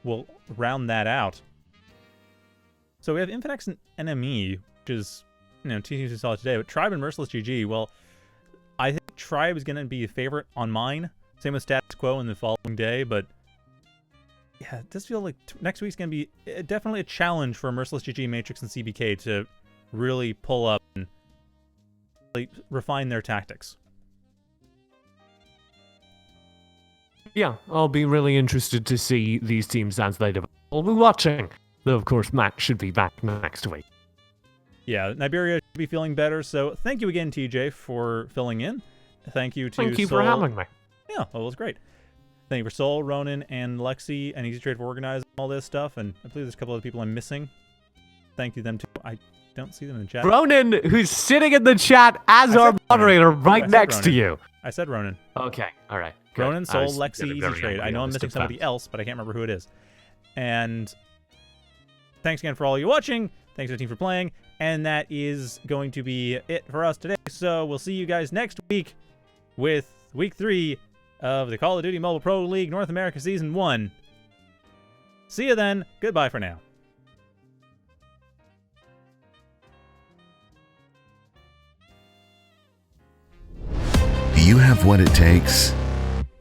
will round that out. So we have Infinex and N.M.E which is, two teams we saw today. But Tribe and Merciless GG, well, I think Tribe is going to be a favorite on mine. Same with Status Quo in the following day, but yeah, it does feel like next week's going to be definitely a challenge for Merciless GG, Matrix, and CBK to really pull up and really refine their tactics. Yeah, I'll be really interested to see these teams as they develop. I'll be watching. Though, of course, Matt should be back next week. Yeah, Niberia should be feeling better, so thank you again, TJ, for filling in. Thank you to Thank you Sol. for having me. Yeah, well, it was great. Thank you for Sol, Ronan, and Lexi, and EasyTrade for organizing all this stuff, and I believe there's a couple other people I'm missing. Thank you to them, too. I don't see them in the chat. Ronan, who's sitting in the chat as our moderator right next to you. I said Ronan. Okay, all right. Good. Ronan, Sol, Lexi, very EasyTrade. I know I'm missing somebody else, but I can't remember who it is. And thanks again for all you watching. Thanks to the team for playing. And that is going to be it for us today. So we'll see you guys next week with Week 3 of the Call of Duty Mobile Pro League North America Season 1. See you then. Goodbye for now. Do you have what it takes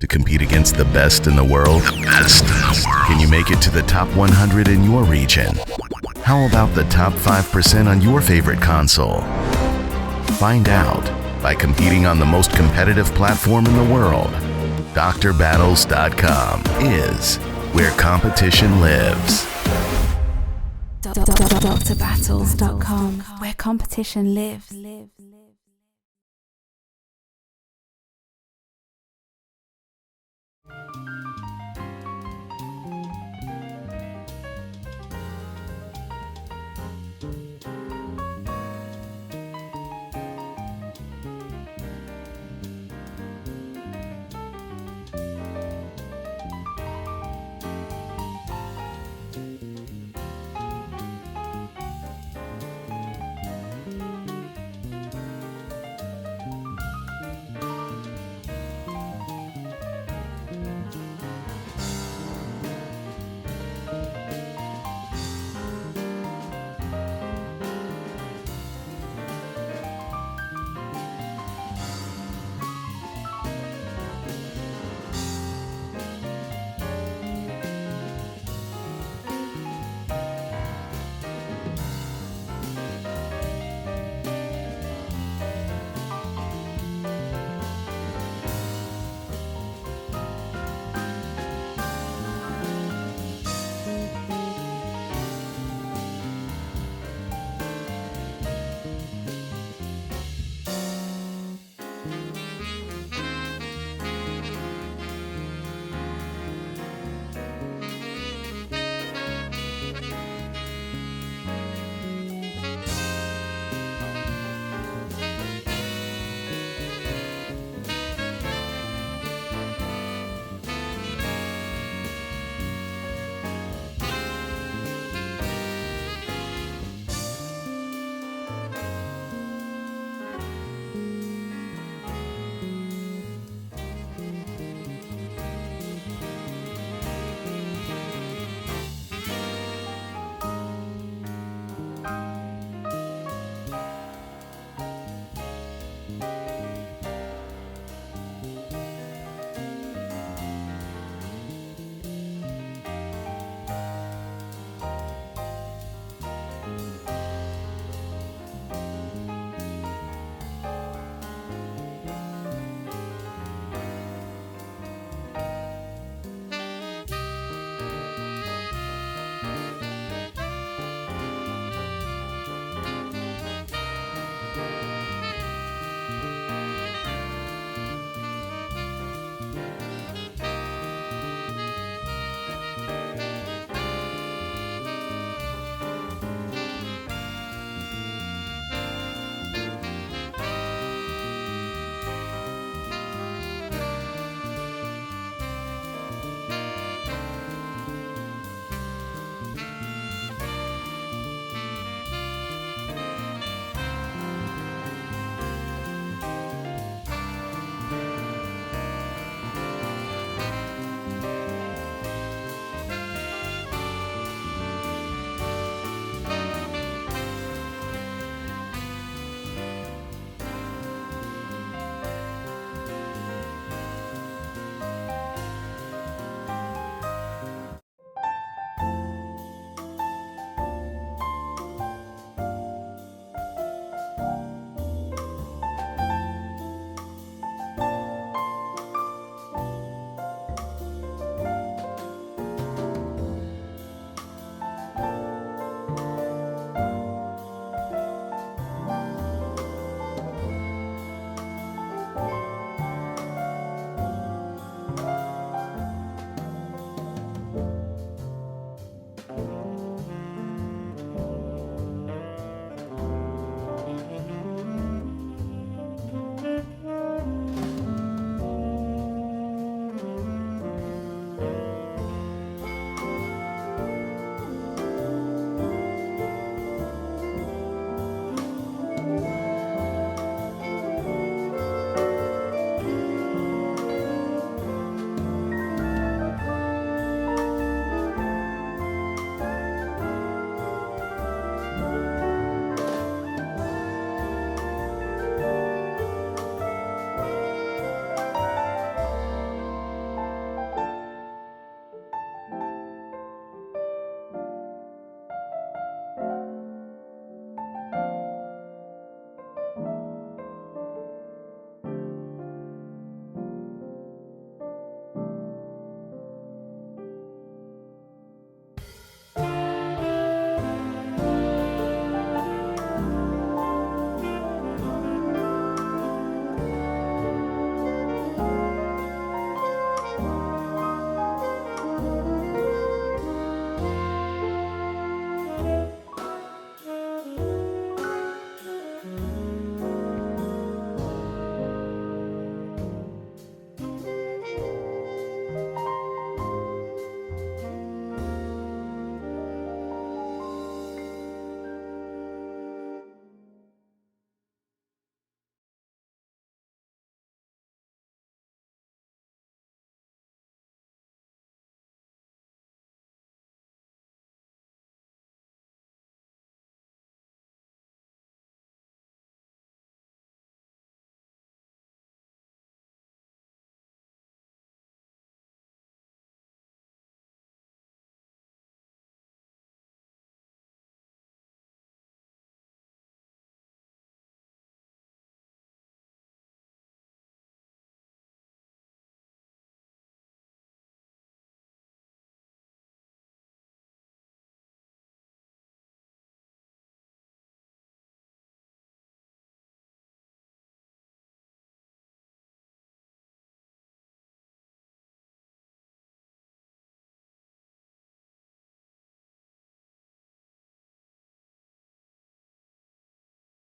to compete against the best in the world? The best in the world. Can you make it to the top 100 in your region? How about the top 5% on your favorite console? Find out by competing on the most competitive platform in the world. DrBattles.com is where competition lives. DrBattles.com, where competition lives.